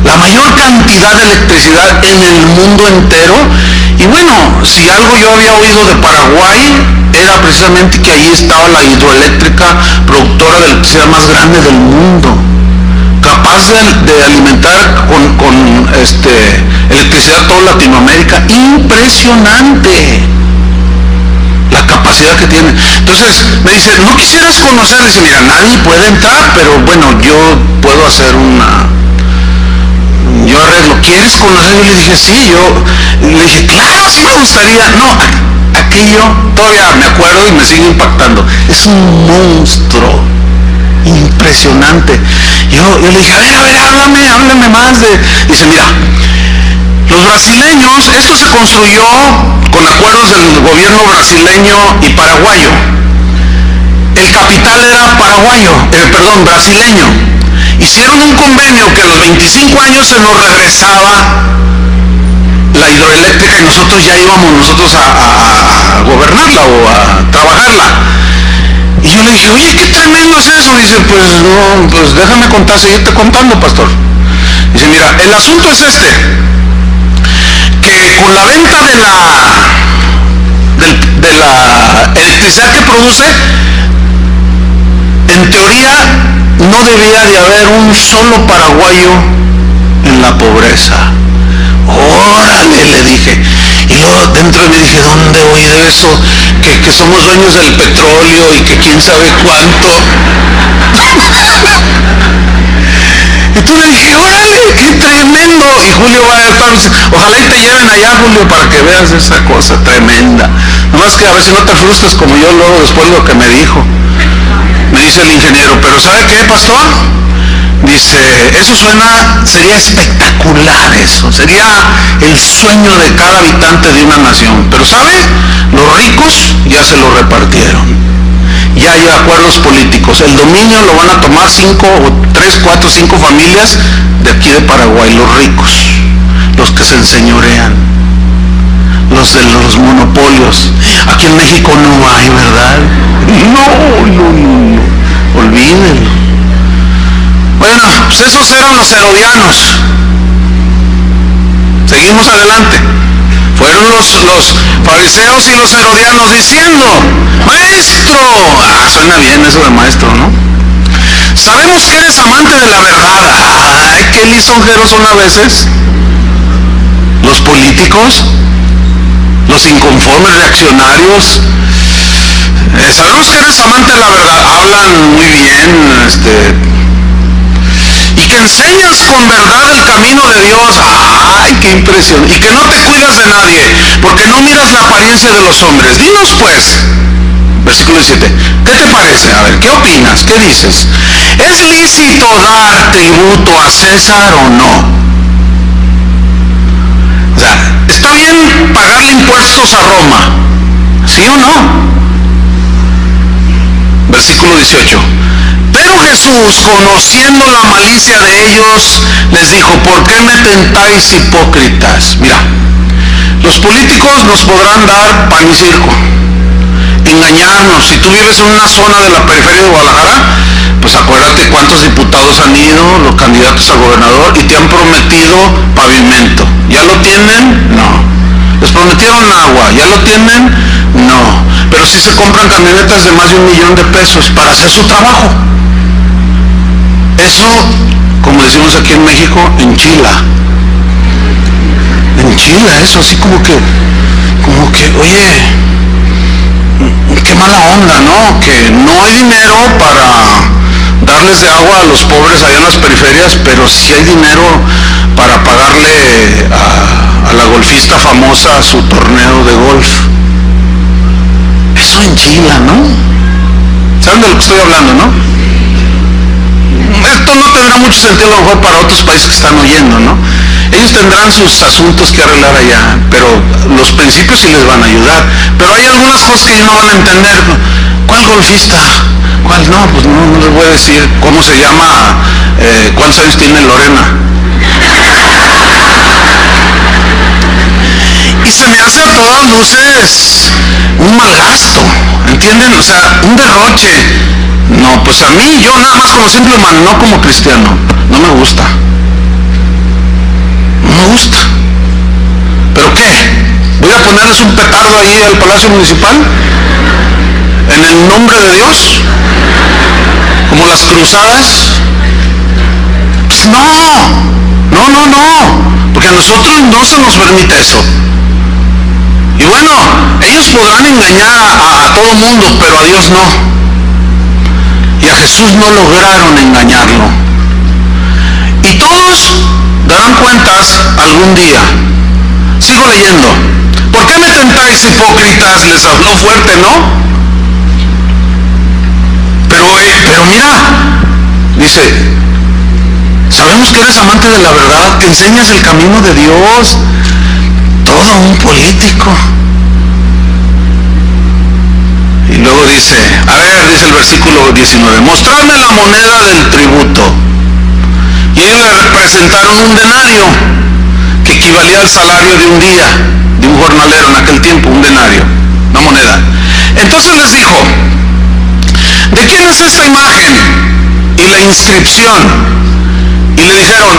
la mayor cantidad de electricidad en el mundo entero? Y bueno, si algo yo había oído de Paraguay, era precisamente que ahí estaba la hidroeléctrica productora de electricidad más grande del mundo, capaz de alimentar con electricidad toda Latinoamérica. Impresionante la capacidad que tiene. Entonces me dice, ¿no quisieras conocer? Dice, mira, nadie puede entrar, pero bueno, yo puedo hacer yo arreglo. ¿Quieres conocer? Yo le dije, sí. Le dije, claro, sí me gustaría. No, aquello todavía me acuerdo y me sigue impactando. Es un monstruo impresionante. Yo le dije, a ver, háblame más de... Dice, mira, los brasileños, esto se construyó con acuerdos del gobierno brasileño y paraguayo. El capital era brasileño. Hicieron un convenio que a los 25 años se nos regresaba la hidroeléctrica y nosotros ya íbamos a gobernarla o a trabajarla. Y yo le dije, oye, qué tremendo es eso. Dice, pues no, pues déjame seguirte contando, pastor. Dice, mira, el asunto es que con la venta de la electricidad que produce, en teoría no debía de haber un solo paraguayo en la pobreza. Órale, le dije. Y luego dentro de mí dije, ¿dónde he oído eso? Que somos dueños del petróleo y que quién sabe cuánto. Entonces le dije, órale, qué tremendo. Y Julio va a estar, ojalá y te lleven allá, Julio, para que veas esa cosa tremenda. Nomás que a ver si no te frustras como yo luego después lo que me dijo. Me dice el ingeniero, pero ¿sabe qué, pastor? Dice, sería espectacular eso, sería el sueño de cada habitante de una nación. Pero ¿sabe? Los ricos ya se lo repartieron. Ya hay acuerdos políticos. El dominio lo van a tomar 3, 4, 5 familias de aquí de Paraguay, los ricos, los que se enseñorean. de los monopolios. Aquí en México no hay, ¿verdad? No. Olvídenlo. Bueno, pues esos eran los herodianos. Seguimos adelante. Fueron los fariseos y los herodianos diciendo: maestro, suena bien eso de maestro, ¿no? Sabemos que eres amante de la verdad. Ay, qué lisonjeros son a veces los políticos, los inconformes reaccionarios. Sabemos que eres amante de la verdad, hablan muy bien, y que enseñas con verdad el camino de Dios. Ay, qué impresión. Y que no te cuidas de nadie, porque no miras la apariencia de los hombres. Dinos pues, versículo 17, ¿qué te parece? A ver, ¿qué opinas? ¿Qué dices? ¿Es lícito dar tributo a César o no? O sea, ¿está bien pagarle impuestos a Roma? ¿Sí o no? Versículo 18. Pero Jesús, conociendo la malicia de ellos, les dijo: ¿por qué me tentáis, hipócritas? Mira, los políticos nos podrán dar pan y circo, engañarnos. Si tú vives en una zona de la periferia de Guadalajara, pues acuérdate cuántos diputados han ido, los candidatos a gobernador, y te han prometido pavimento. ¿Ya lo tienen? No. ¿Les prometieron agua? ¿Ya lo tienen? No. Pero sí se compran camionetas de más de $1 millón para hacer su trabajo. Eso, como decimos aquí en México, enchila. Enchila eso, así como que, oye, qué mala onda, ¿no? Que no hay dinero para darles de agua a los pobres allá en las periferias, pero sí hay dinero para pagarle a la golfista famosa su torneo de golf. Eso enchila, ¿no? ¿Saben de lo que estoy hablando, no? Esto no tendrá mucho sentido a lo mejor para otros países que están oyendo, ¿no? Ellos tendrán sus asuntos que arreglar allá, pero los principios sí les van a ayudar. Pero hay algunas cosas que ellos no van a entender. ¿Cuál golfista? ¿Cuál? No, pues no les voy a decir cómo se llama, cuántos años tiene Lorena. Y se me hace a todas luces un mal gasto, ¿entienden? O sea, un derroche. No, pues a mí, yo nada más como simple humano, no como cristiano, no me gusta. No me gusta. ¿Pero qué? ¿Voy a ponerles un petardo ahí al Palacio Municipal? ¿En el nombre de Dios? ¿Como las cruzadas? Pues no, porque a nosotros no se nos permite eso. Y bueno, ellos podrán engañar a todo mundo, pero a Dios no. Y a Jesús no lograron engañarlo. Y todos darán cuentas algún día. Sigo leyendo. ¿Por qué me tentáis, hipócritas? Les habló fuerte, ¿no? Pero mira, dice, sabemos que eres amante de la verdad, que enseñas el camino de Dios. Todo un político. Y luego dice, dice el versículo 19, mostradme la moneda del tributo. Y ellos le representaron un denario, que equivalía al salario de un día, de un jornalero en aquel tiempo, un denario, una moneda. Entonces les dijo, ¿de quién es esta imagen y la inscripción? Y le dijeron,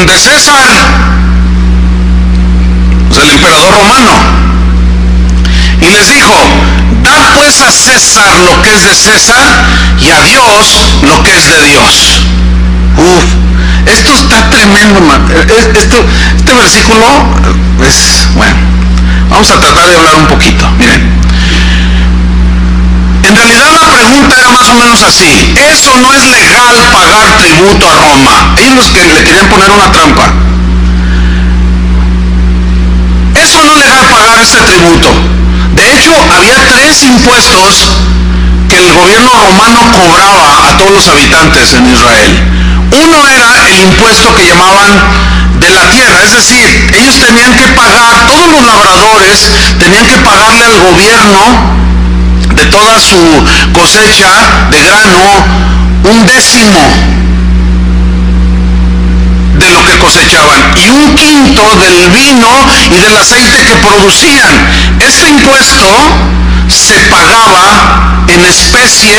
de César, o sea, el emperador romano. Y les dijo, dad pues a César lo que es de César y a Dios lo que es de Dios. Esto está tremendo, este versículo es, bueno, vamos a tratar de hablar un poquito. Miren, en realidad la pregunta era más o menos así: ¿es o no es legal pagar tributo a Roma? Ellos le querían poner una trampa. ¿Es o no legal pagar este tributo? De hecho, había 3 impuestos que el gobierno romano cobraba a todos los habitantes en Israel. Uno era el impuesto que llamaban de la tierra, es decir, ellos tenían que pagar, todos los labradores tenían que pagarle al gobierno de toda su cosecha de grano 1/10 de lo que cosechaban y 1/5 del vino y del aceite que producían. Este impuesto se pagaba en especie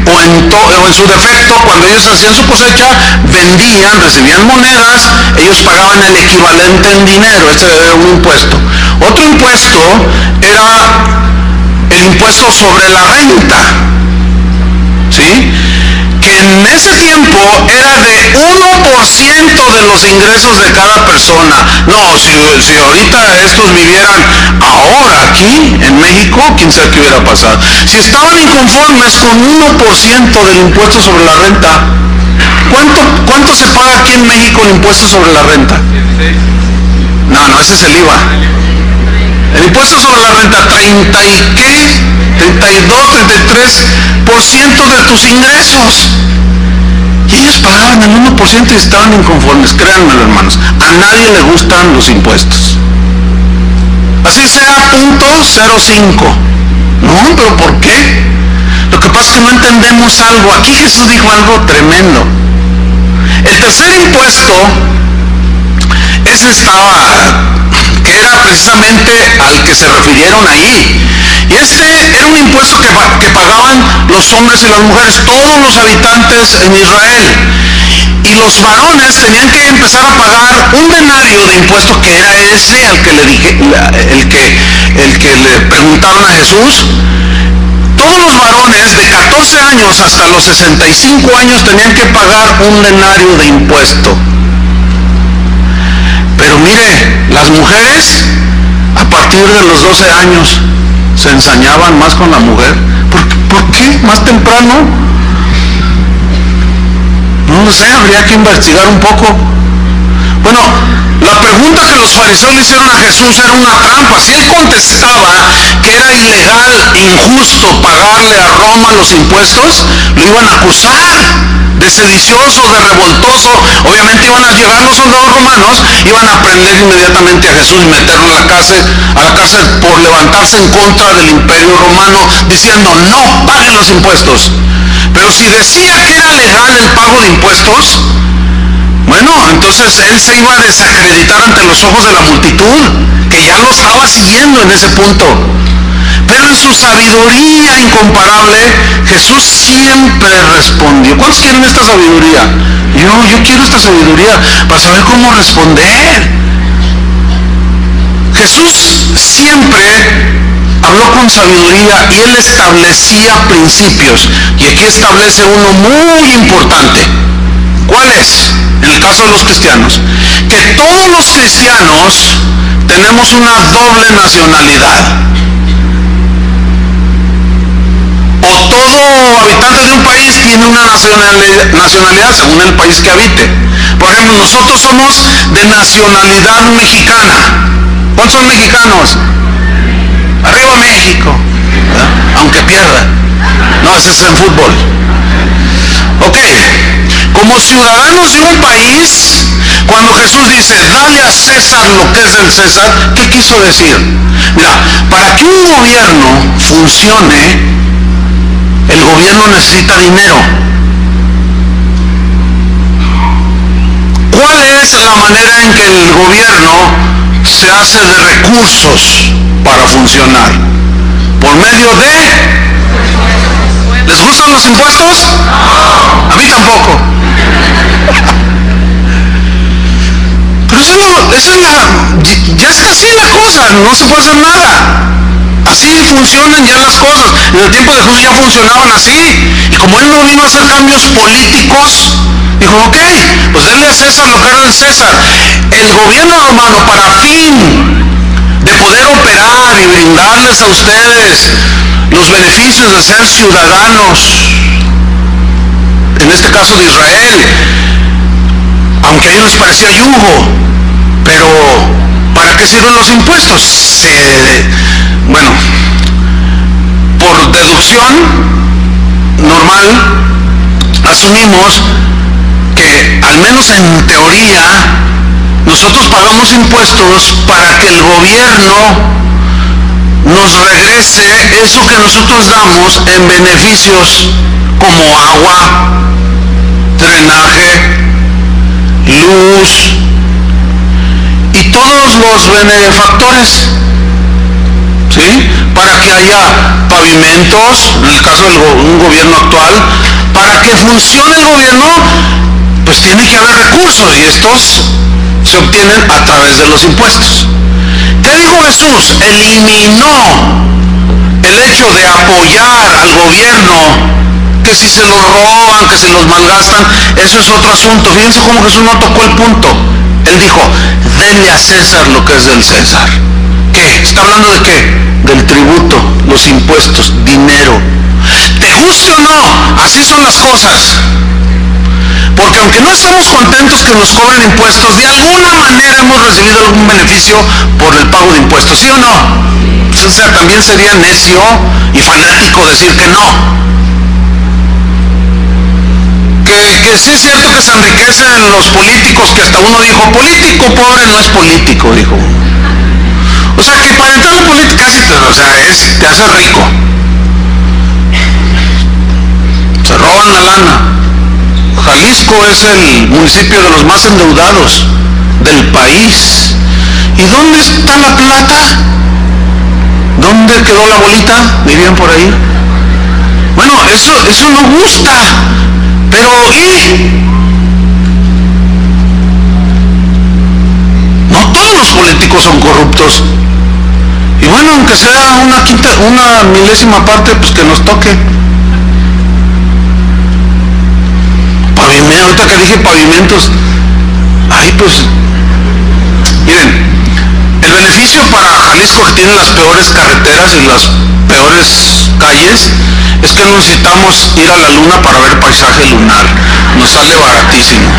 o en su defecto. Cuando ellos hacían su cosecha, vendían, recibían monedas, ellos pagaban el equivalente en dinero. Ese era un impuesto. Otro impuesto era el impuesto sobre la renta, ¿sí? Que en ese tiempo era de 1% de los ingresos de cada persona. No, si ahorita estos vivieran ahora aquí en México, quién sabe qué hubiera pasado. Si estaban inconformes con 1% del impuesto sobre la renta, ¿cuánto se paga aquí en México el impuesto sobre la renta? No, ese es el IVA. El impuesto sobre la renta, 33% de tus ingresos. Y ellos pagaban el 1% y estaban inconformes. Créanmelo, hermanos, a nadie le gustan los impuestos. Así sea 0.05. No, pero ¿por qué? Lo que pasa es que no entendemos algo. Aquí Jesús dijo algo tremendo. El tercer impuesto, ese que era precisamente al que se refirieron ahí. Y este era un impuesto que pagaban los hombres y las mujeres, todos los habitantes en Israel. Y los varones tenían que empezar a pagar un denario de impuesto, que era ese al que el que le preguntaron a Jesús. Todos los varones de 14 años hasta los 65 años tenían que pagar un denario de impuesto. Pero mire, las mujeres a partir de los 12 años se ensañaban más con la mujer. ¿Por qué? Más temprano. No lo sé, habría que investigar un poco. Bueno, la pregunta que los fariseos le hicieron a Jesús era una trampa. Si él contestaba que era ilegal, injusto pagarle a Roma los impuestos, lo iban a acusar de sedicioso, de revoltoso. Obviamente iban a llegar los soldados romanos, iban a prender inmediatamente a Jesús y meterlo a la cárcel por levantarse en contra del imperio romano, diciendo no paguen los impuestos. Pero si decía que era legal el pago de impuestos, bueno, entonces él se iba a desacreditar ante los ojos de la multitud, que ya lo estaba siguiendo en ese punto. Pero en su sabiduría incomparable, Jesús siempre respondió. ¿Cuántos quieren esta sabiduría? Yo quiero esta sabiduría para saber cómo responder. Jesús siempre habló con sabiduría y él establecía principios. Y aquí establece uno muy importante. ¿Cuál es? En el caso de los cristianos, que todos los cristianos tenemos una doble nacionalidad. O todo habitante de un país tiene una nacionalidad según el país que habite. Por ejemplo, nosotros somos de nacionalidad mexicana. ¿Cuántos son mexicanos? Arriba México, ¿verdad? Aunque pierda. No, ese es en fútbol. Ok, como ciudadanos de un país, cuando Jesús dice, dale a César lo que es del César, ¿qué quiso decir? Mira, para que un gobierno funcione, el gobierno necesita dinero. ¿Cuál es la manera en que el gobierno se hace de recursos para funcionar? Por medio de... ¿Les gustan los impuestos? A mí tampoco. Pero ya está así la cosa, no se puede hacer nada. Así funcionan ya las cosas. En el tiempo de Jesús ya funcionaban así. Y como él no vino a hacer cambios políticos, dijo, ok, pues denle a César lo que era del César. El gobierno romano, para fin de poder operar y brindarles a ustedes los beneficios de ser ciudadanos, en este caso de Israel, aunque a ellos les parecía yugo, pero ¿para qué sirven los impuestos? Bueno, por deducción normal, asumimos que, al menos en teoría, nosotros pagamos impuestos para que el gobierno nos regrese eso que nosotros damos en beneficios como agua, drenaje, luz, todos los benefactores, ¿sí? Para que haya pavimentos, en el caso de un gobierno actual, para que funcione el gobierno, pues tiene que haber recursos y estos se obtienen a través de los impuestos. ¿Qué dijo Jesús? Eliminó el hecho de apoyar al gobierno, que si se los roban, que se los malgastan, eso es otro asunto. Fíjense cómo Jesús no tocó el punto. Él dijo, denle a César lo que es del César. ¿Qué? ¿Está hablando de qué? Del tributo, los impuestos, dinero. ¿Te guste o no? Así son las cosas. Porque aunque no estamos contentos que nos cobren impuestos, de alguna manera hemos recibido algún beneficio por el pago de impuestos, ¿sí o no? Pues, o sea, también sería necio y fanático decir que no. Que sí es cierto que se enriquecen los políticos, que hasta uno dijo, político pobre no es político, dijo. O sea, que para entrar en política sí te hace rico. Se roban la lana. Jalisco es el municipio de los más endeudados del país. ¿Y dónde está la plata? ¿Dónde quedó la bolita? Dirían por ahí. Bueno, eso no gusta. Pero no todos los políticos son corruptos. Y bueno, aunque sea una milésima parte, pues que nos toque. Ahorita que dije pavimentos, pues, miren, el beneficio para Jalisco, que tiene las peores carreteras y las peores calles, es que no necesitamos ir a la luna para ver paisaje lunar. Nos sale baratísimo.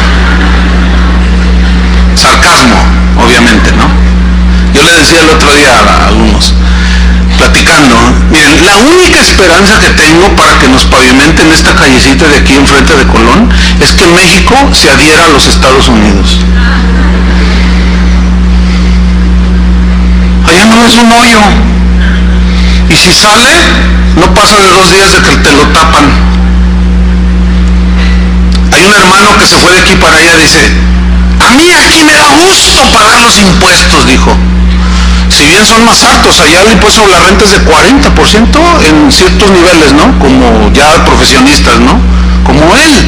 Sarcasmo, obviamente, ¿no? Yo le decía el otro día a algunos, platicando, miren, la única esperanza que tengo para que nos pavimenten esta callecita de aquí enfrente de Colón es que México se adhiera a los Estados Unidos. Allá no es un hoyo. Y si sale, no pasa de 2 días de que te lo tapan. Hay un hermano que se fue de aquí para allá, dice, a mí aquí me da gusto pagar los impuestos, dijo. Si bien son más altos, allá el impuesto sobre la renta es de 40% en ciertos niveles, ¿no? Como ya profesionistas, ¿no? Como él.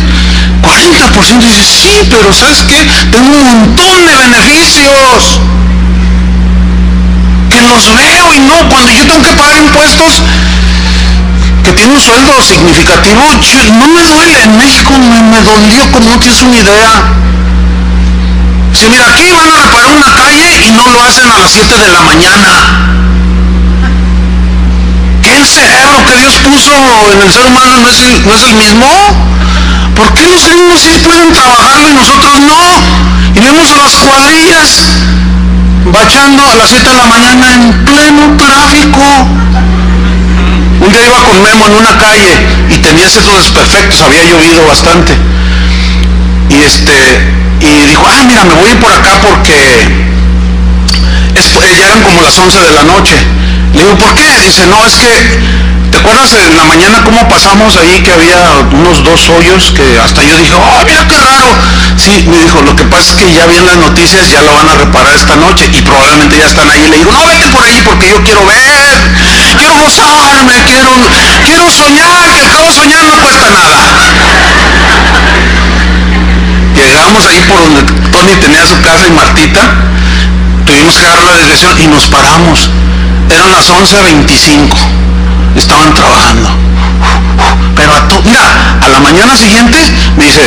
40%, dice, sí, pero ¿sabes qué? Tengo un montón de beneficios. Que los veo y no, cuando yo tengo que pagar impuestos, que tiene un sueldo significativo, no me duele. En México me dolió como no tienes una idea. Si mira, aquí van a reparar una calle y no lo hacen a las 7 de la mañana. ¿Qué el cerebro que Dios puso en el ser humano no es el mismo? ¿Por qué los gringos sí pueden trabajarlo y nosotros no? Y vemos a las cuadrillas bachando a las 7 de la mañana en pleno tráfico. Un día iba con Memo en una calle y tenía ciertos desperfectos, había llovido bastante. Y dijo, mira, me voy a ir por acá porque ya eran como las 11 de la noche. Le digo, ¿por qué? Dice, no, es que, ¿te acuerdas en la mañana cómo pasamos ahí que había unos 2 hoyos que hasta yo dije, mira qué raro? Sí, me dijo, lo que pasa es que ya vi en las noticias, ya lo van a reparar esta noche y probablemente ya están ahí. Le digo, no, vete por ahí porque yo quiero ver, quiero gozarme, quiero soñar, que al cabo soñar no cuesta nada. Llegamos ahí por donde Tony tenía su casa y Martita, tuvimos que agarrar la desviación y nos paramos. Eran las 11:25, estaban trabajando. Pero mira, a la mañana siguiente me dice,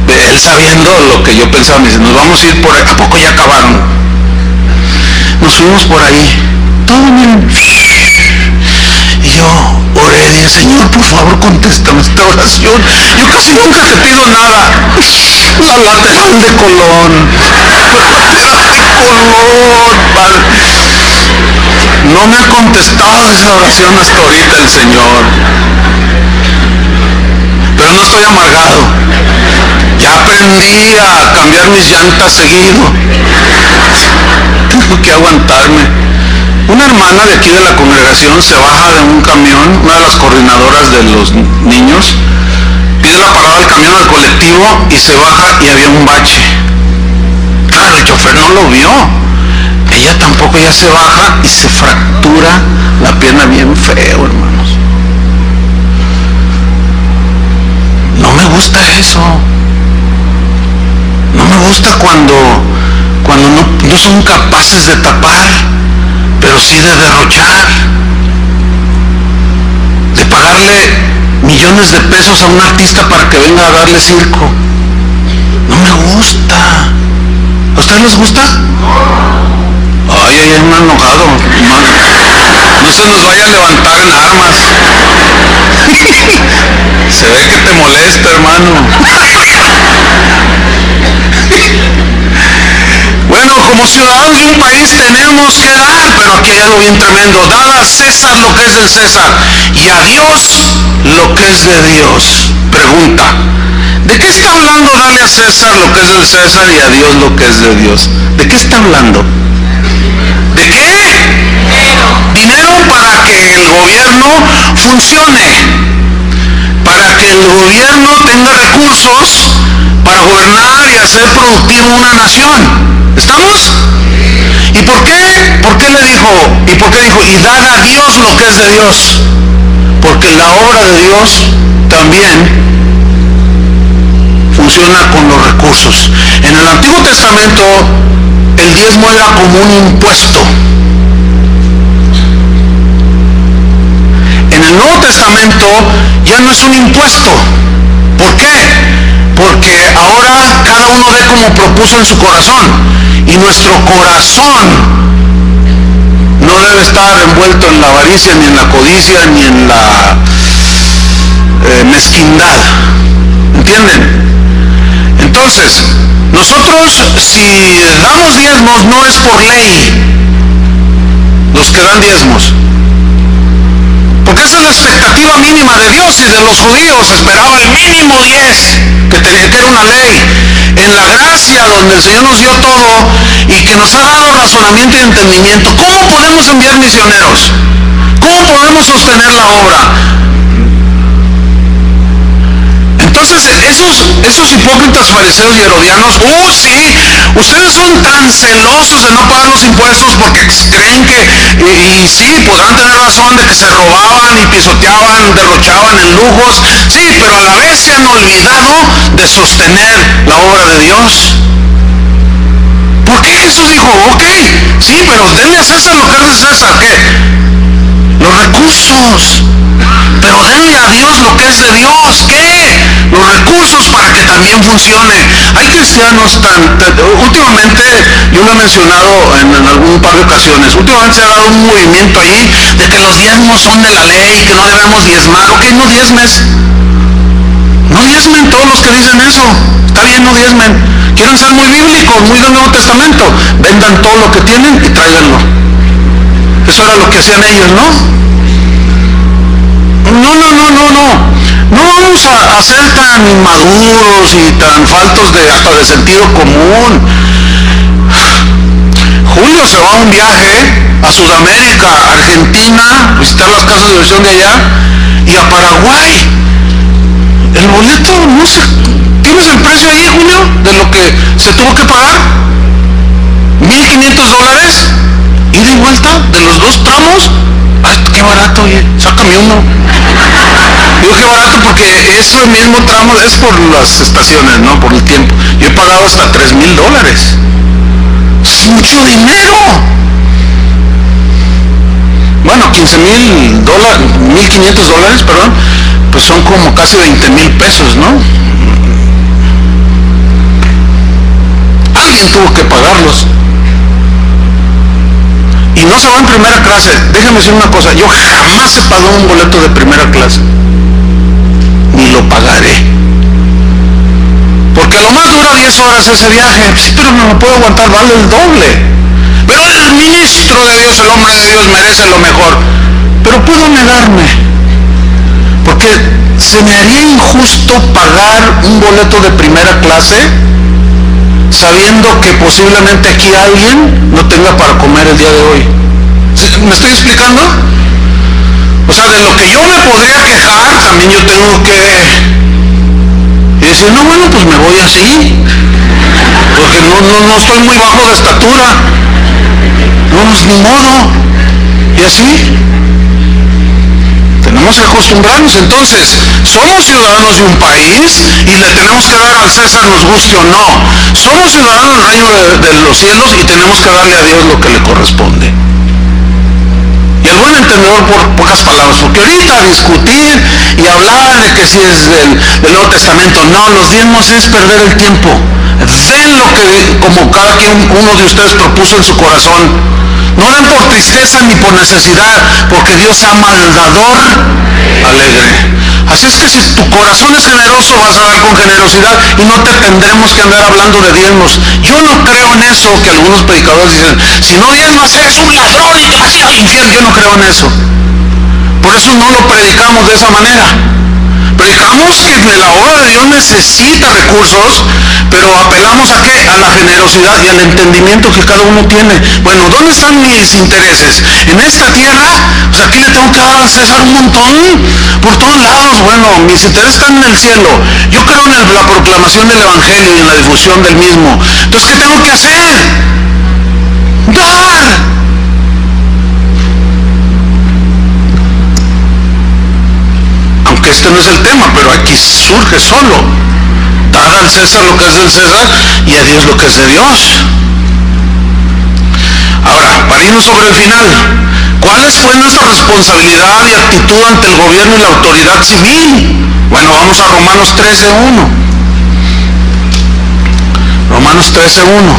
él sabiendo lo que yo pensaba, me dice, nos vamos a ir por ahí. ¿A poco ya acabaron? Nos fuimos por ahí, todo bien. Y yo oré, dije, Señor, por favor, contéstame esta oración. Yo casi nunca te pido nada. La lateral de Colón. Padre. No me ha contestado esa oración hasta ahorita el Señor. Pero no estoy amargado. Ya aprendí a cambiar mis llantas seguido. Tengo que aguantarme. Una hermana de aquí de la congregación se baja de un camión, una de las coordinadoras de los niños, pide la parada del camión al colectivo y se baja y había un bache. Claro, el chofer no lo vio. ella tampoco, ya se baja y se fractura la pierna bien feo, hermanos. No me gusta eso. No me gusta cuando no son capaces de tapar, pero sí de derrochar, de pagarle millones de pesos a un artista para que venga a darle circo. No me gusta. ¿A ustedes les gusta? Ay, hay un enojado. No se nos vaya a levantar en armas. Se ve que te molesta, hermano. Bueno, como ciudadanos de un país tenemos que dar, pero aquí hay algo bien tremendo. Dad a César lo que es del César y a Dios lo que es de Dios. Pregunta, ¿de qué está hablando darle a César lo que es del César y a Dios lo que es de Dios? ¿De qué está hablando? ¿De qué? Dinero para que el gobierno funcione, para que el gobierno tenga recursos para gobernar y hacer productiva una nación. ¿Estamos? ¿Y por qué? ¿Por qué le dijo? ¿Y por qué dijo? Y dar a Dios lo que es de Dios. Porque la obra de Dios también funciona con los recursos. En el Antiguo Testamento el diezmo era como un impuesto. En el Nuevo Testamento ya no es un impuesto. ¿Por qué? Porque ahora cada uno ve como propuso en su corazón. Y nuestro corazón no debe estar envuelto en la avaricia, ni en la codicia, ni en la mezquindad. ¿Entienden? Entonces, nosotros si damos diezmos no es por ley, los que dan diezmos. Porque esa es la expectativa mínima de Dios y de los judíos. Esperaba el mínimo 10, que era una ley. En la gracia donde el Señor nos dio todo y que nos ha dado razonamiento y entendimiento, ¿cómo podemos enviar misioneros? ¿Cómo podemos sostener la obra? Entonces esos hipócritas fariseos y herodianos, sí, ustedes son tan celosos de no pagar los impuestos porque creen que, y sí, podrán tener razón de que se robaban y pisoteaban, derrochaban en lujos, sí, pero a la vez se han olvidado de sostener la obra de Dios. ¿Por qué Jesús dijo, ok, sí, pero denle a César lo que es de César? ¿Qué? Los recursos. Pero denle a Dios lo que es de Dios. ¿Qué? Los recursos para que también funcione. Hay cristianos últimamente, yo lo he mencionado en algún par de ocasiones, últimamente se ha dado un movimiento ahí de que los diezmos son de la ley, que no debemos diezmar. Ok, no diezmes. No diezmen todos los que dicen eso. Está bien, no diezmen. Quieren ser muy bíblicos, muy del Nuevo Testamento. Vendan todo lo que tienen y tráiganlo. Eso era lo que hacían ellos, ¿no? No vamos a ser tan inmaduros y tan faltos hasta de sentido común. Julio se va a un viaje a Sudamérica, a Argentina, visitar las casas de diversión de allá, y a Paraguay. El boleto, no sé, ¿tienes el precio ahí, Julio? De lo que se tuvo que pagar. $1,500, ida y vuelta de los dos tramos. Ay, qué barato, oye, sácame uno. Digo qué barato porque ese mismo tramo es por las estaciones, no por el tiempo. Yo he pagado hasta $3,000. Es mucho dinero. Bueno, $15,000, $1,500, perdón, pues son como casi 20,000 pesos, ¿no? Alguien tuvo que pagarlos. Y no se va en primera clase. Déjame decir una cosa, yo jamás he pagado un boleto de primera clase. Ni lo pagaré. Porque a lo más dura 10 horas ese viaje. Sí, pero no lo puedo aguantar, vale el doble. Pero el ministro de Dios, el hombre de Dios, merece lo mejor. Pero puedo negarme. Porque se me haría injusto pagar un boleto de primera clase sabiendo que posiblemente aquí alguien no tenga para comer el día de hoy. ¿Me estoy explicando? O sea, de lo que yo me podría quejar, también yo tengo que decir, no, bueno, pues me voy así, porque no estoy muy bajo de estatura. pues ni modo. Y así tenemos que acostumbrarnos. Entonces, somos ciudadanos de un país y le tenemos que dar al César, nos guste o no. Somos ciudadanos del reino de los cielos y tenemos que darle a Dios lo que le corresponde. Y el buen entendedor, por pocas palabras, porque ahorita discutir y hablar de que si es del Nuevo Testamento, no, los diezmos es perder el tiempo. Den lo que, como cada uno de ustedes propuso en su corazón. No den por tristeza ni por necesidad, porque Dios ama al dador alegre. Así es que si tu corazón es generoso, vas a dar con generosidad y no te tendremos que andar hablando de diezmos. Yo no creo en eso que algunos predicadores dicen, si no diezmas eres un ladrón y te vas a ir al infierno. Yo no creo en eso. Por eso no lo predicamos de esa manera. Predicamos que la obra de Dios necesita recursos, pero apelamos a ¿qué? A la generosidad y al entendimiento que cada uno tiene. Bueno, ¿dónde están mis intereses? ¿En esta tierra? Pues aquí le tengo que dar al César un montón, por todos lados. Bueno, mis intereses están en el cielo. Yo creo en la proclamación del Evangelio y en la difusión del mismo. Entonces, ¿qué tengo que hacer? Dar. Aunque este no es el tema, pero aquí surge solo. Dad al César lo que es del César y a Dios lo que es de Dios. Ahora, para irnos sobre el final, ¿cuál fue nuestra responsabilidad y actitud ante el gobierno y la autoridad civil? Bueno, vamos a Romanos 13:1. Romanos 13:1.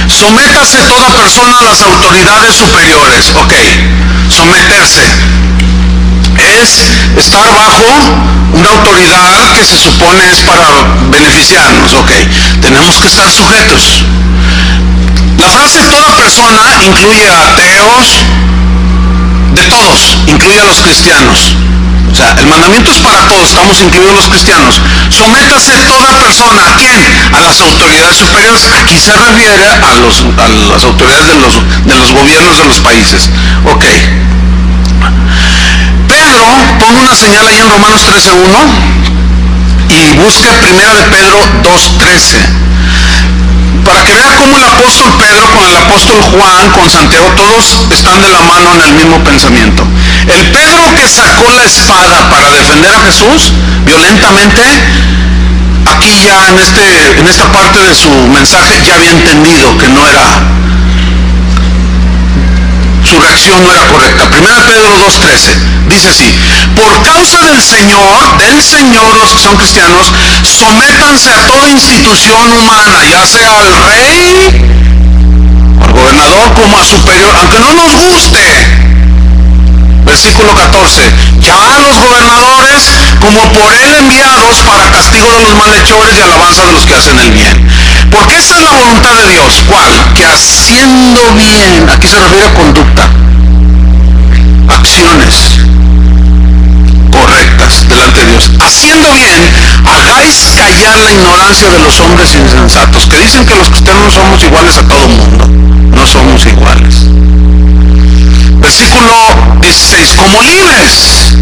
Sométase toda persona a las autoridades superiores. Ok, someterse es estar bajo una autoridad que se supone es para beneficiarnos. Ok, tenemos que estar sujetos. La frase toda persona incluye a ateos, de todos, incluye a los cristianos. O sea, el mandamiento es para todos, estamos incluidos los cristianos. Sométase toda persona, ¿a quién? A las autoridades superiores. Aquí se refiere a las autoridades de los gobiernos de los países. Ok. Pedro pone una señal ahí en Romanos 13:1 y busca 1 de Pedro 2:13. Para que vea cómo el apóstol Pedro con el apóstol Juan, con Santiago, todos están de la mano en el mismo pensamiento. El Pedro que sacó la espada para defender a Jesús violentamente, aquí ya en esta parte de su mensaje ya había entendido que su reacción no era correcta. 1 Pedro 2:13 dice así: por causa del Señor, los que son cristianos, sométanse a toda institución humana, ya sea al rey, al gobernador, como a superior, aunque no nos guste. Versículo 14: ya a los gobernadores como por él enviados para castigo de los malhechores y alabanza de los que hacen el bien. Porque esta es la voluntad de Dios. ¿Cuál? Que haciendo bien, aquí se refiere a conducta, acciones correctas delante de Dios, haciendo bien, hagáis callar la ignorancia de los hombres insensatos, que dicen que los cristianos no somos iguales a todo el mundo. No somos iguales. Versículo 16: como libres,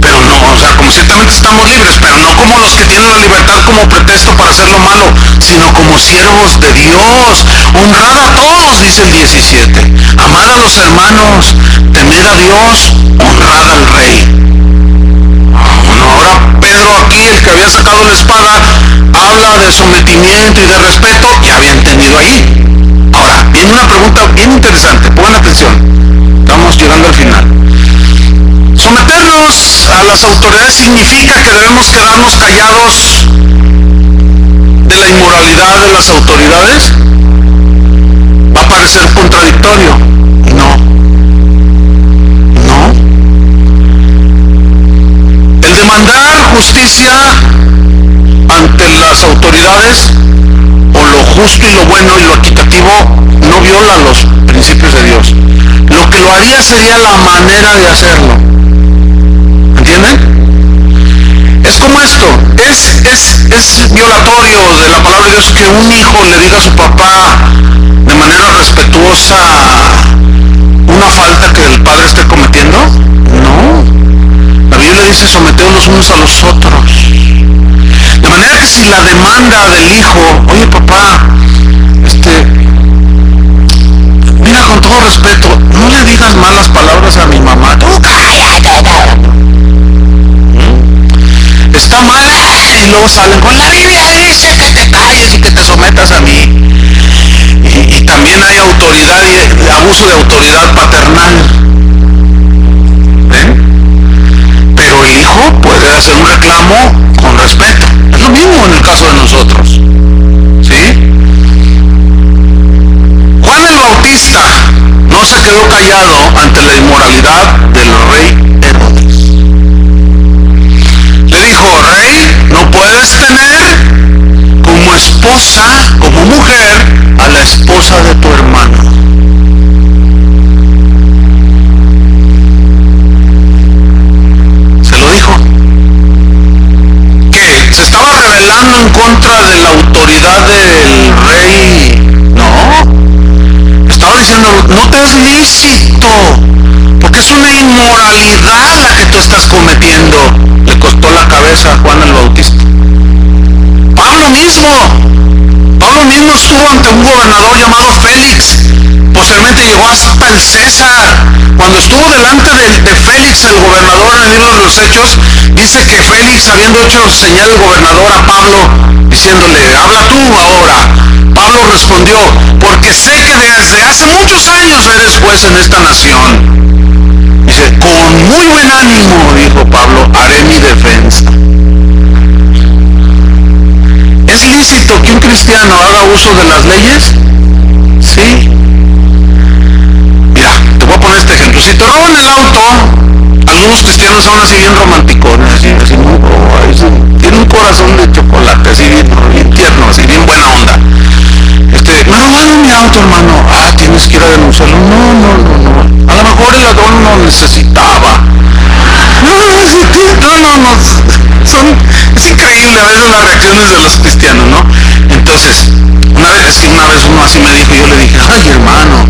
pero no, o sea, como ciertamente estamos libres, pero no como los que tienen la libertad como pretexto para hacer lo malo, sino como siervos de Dios. Honrad a todos, dice el 17. Amad a los hermanos, temed a Dios, honrad al rey. Bueno, ahora Pedro aquí, el que había sacado la espada, habla de sometimiento y de respeto, ya había entendido ahí. Ahora, viene una pregunta bien interesante, pongan atención. Estamos llegando al final. Someternos a las autoridades significa que debemos quedarnos callados de la inmoralidad de las autoridades. Va a parecer contradictorio. No. El demandar justicia ante las autoridades, o lo justo y lo bueno y lo equitativo, no viola los principios de Dios. Lo que lo haría sería la manera de hacerlo. ¿Entienden? Es como esto, es violatorio de la palabra de Dios que un hijo le diga a su papá de manera respetuosa una falta que el padre esté cometiendo. No. La Biblia dice: someteos los unos a los otros. De manera que si la demanda del hijo, oye papá, todos salen con la Biblia dice que te calles y que te sometas a mí. Y también hay autoridad y abuso de autoridad paternal. ¿Ven? Pero el hijo puede hacer un reclamo con respeto. Es lo mismo en el caso de nosotros. ¿Sí? Juan el Bautista no se quedó callado ante la inmoralidad del rey Herodes. Le dijo: rey, no puedes tener como esposa, como mujer, a la esposa de tu hermano. Se lo dijo. ¿Qué? ¿Se estaba rebelando en contra de la autoridad del rey? No. Estaba diciendo: no te es lícito, porque es una inmoralidad la que tú estás cometiendo. Le costó la cabeza a Juan el Bautista. Pablo mismo estuvo ante un gobernador llamado Félix. Posteriormente llegó hasta el César. Cuando estuvo delante de Félix, el gobernador, en el libro de los Hechos, dice que Félix, habiendo hecho señal el gobernador a Pablo, diciéndole: habla tú ahora. Pablo respondió: porque sé que desde hace muchos años eres juez en esta nación. Dice: con muy buen ánimo, dijo Pablo, haré mi defensa. ¿Es lícito que un cristiano haga uso de las leyes? Sí. Mira, te voy a poner este ejemplo. Si te roban el auto, algunos cristianos son así bien romanticones, así tienen un corazón de chocolate, así bien tierno, así bien buena onda. Me robaron mi auto, hermano. Tienes que ir a denunciarlo. No. A lo mejor el ladrón no necesitaba. Es increíble a veces las reacciones de los cristianos, ¿no? Entonces, una vez uno así me dijo, y yo le dije: ay, hermano,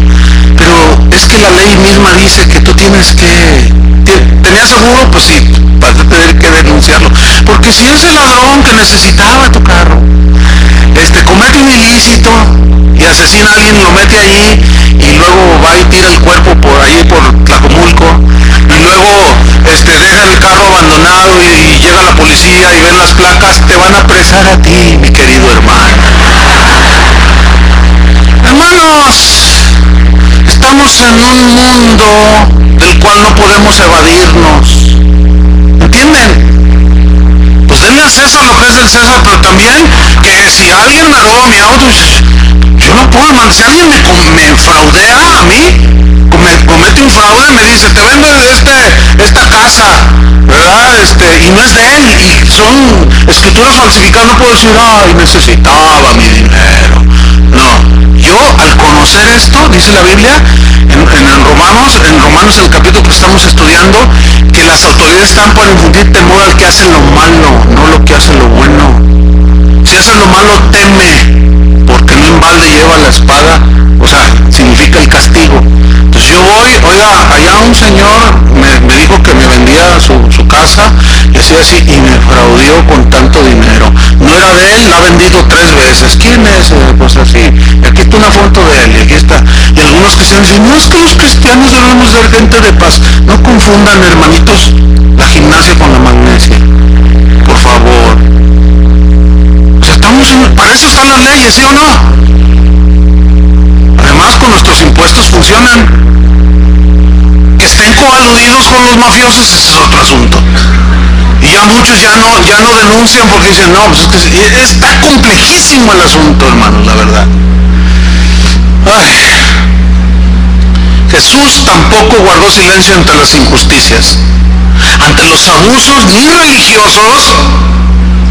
pero es que la ley misma dice que tú tienes que... ¿Tenías seguro? Pues sí, vas a tener que denunciarlo. Porque si es el ladrón que necesitaba tu carro, comete un ilícito y asesina a alguien, lo mete allí, y luego va y tira el cuerpo por ahí por Tlajomulco, y luego deja el carro abandonado y llega la policía y ven las placas, te van a apresar a ti, mi querido hermano. Hermanos, estamos en un mundo del cual no podemos evadirnos. ¿Entienden? Pues denle a César lo que es del César, pero también que si alguien me roba mi auto, yo no puedo, hermano. Si alguien me fraudea a mí, comete un fraude, me dice: te vendo esta casa, ¿verdad? Y no es de él, y son escrituras falsificadas. No puedo decir: ay, necesitaba mi dinero. No, yo al conocer esto, dice la Biblia en Romanos el capítulo que estamos estudiando, que las autoridades están para infundir temor al que hace lo malo, no lo que hace lo bueno. Si haces lo malo, teme, porque no en balde lleva la espada, o sea, significa el castigo. Entonces yo voy, oiga, allá un señor me dijo que me vendía su casa, y así, y me fraudió con tanto dinero. No era de él, la ha vendido 3 veces. ¿Quién es? Pues así. Y aquí está una foto de él, y aquí está. Y algunos cristianos dicen: no, es que los cristianos debemos ser gente de paz. No confundan, hermanitos, la gimnasia con la magnesia. Por favor. O sea, para eso están las leyes, ¿sí o no? Además, con nuestros impuestos funcionan. Que estén coaludidos con los mafiosos, ese es otro asunto. Y ya muchos ya no denuncian porque dicen: no, pues es que está complejísimo el asunto, hermanos, la verdad. Ay. Jesús tampoco guardó silencio ante las injusticias, ante los abusos ni religiosos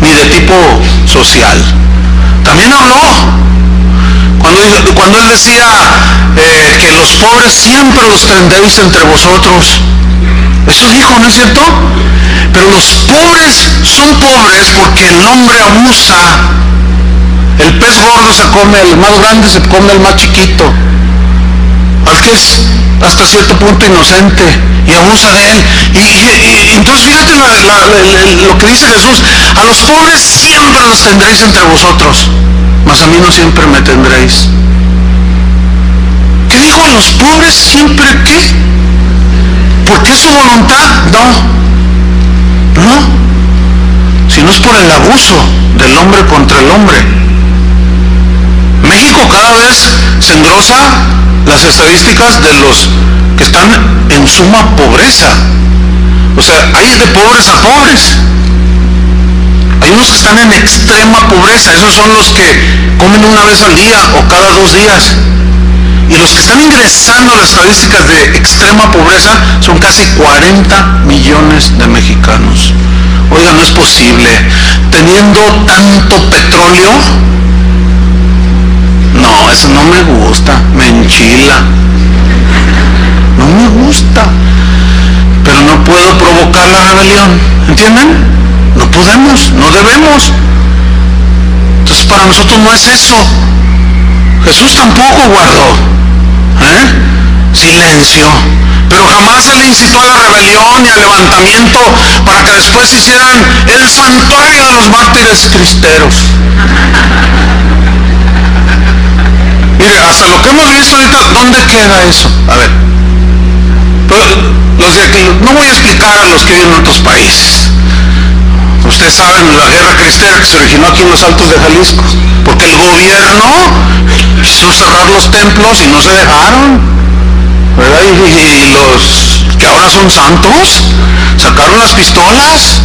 ni de tipo social. También habló. Cuando él decía que los pobres siempre los tendréis entre vosotros. Eso dijo, ¿no es cierto? Pero los pobres son pobres porque el hombre abusa. El pez gordo se come el más grande, se come el más chiquito, al que es hasta cierto punto inocente, y abusa de él. Y entonces fíjate lo que dice Jesús: a los pobres siempre los tendréis entre vosotros, mas a mí no siempre me tendréis. ¿Qué dijo? ¿A los pobres siempre qué? ¿Porque es su voluntad? No. Si sino es por el abuso del hombre contra el hombre. México cada vez se engrosa las estadísticas de los que están en suma pobreza. O sea, hay de pobres a pobres. Hay unos que están en extrema pobreza, esos son los que comen una vez al día o cada 2 días. Y los que están ingresando a las estadísticas de extrema pobreza son casi 40 millones de mexicanos. Oiga, no es posible. Teniendo tanto petróleo, no, eso no me gusta, me enchila. No me gusta. Pero no puedo provocar la rebelión, ¿entienden? No podemos, no debemos. Entonces para nosotros no es eso. Jesús tampoco guardó silencio, pero jamás se le incitó a la rebelión ni al levantamiento para que después hicieran el santuario de los mártires cristeros. Mire, hasta lo que hemos visto ahorita, ¿dónde queda eso? A ver, los de aquí, no voy a explicar a los que viven en otros países. Ustedes saben la guerra cristera que se originó aquí en los Altos de Jalisco, porque el gobierno quiso cerrar los templos y no se dejaron, ¿verdad? Y los que ahora son santos sacaron las pistolas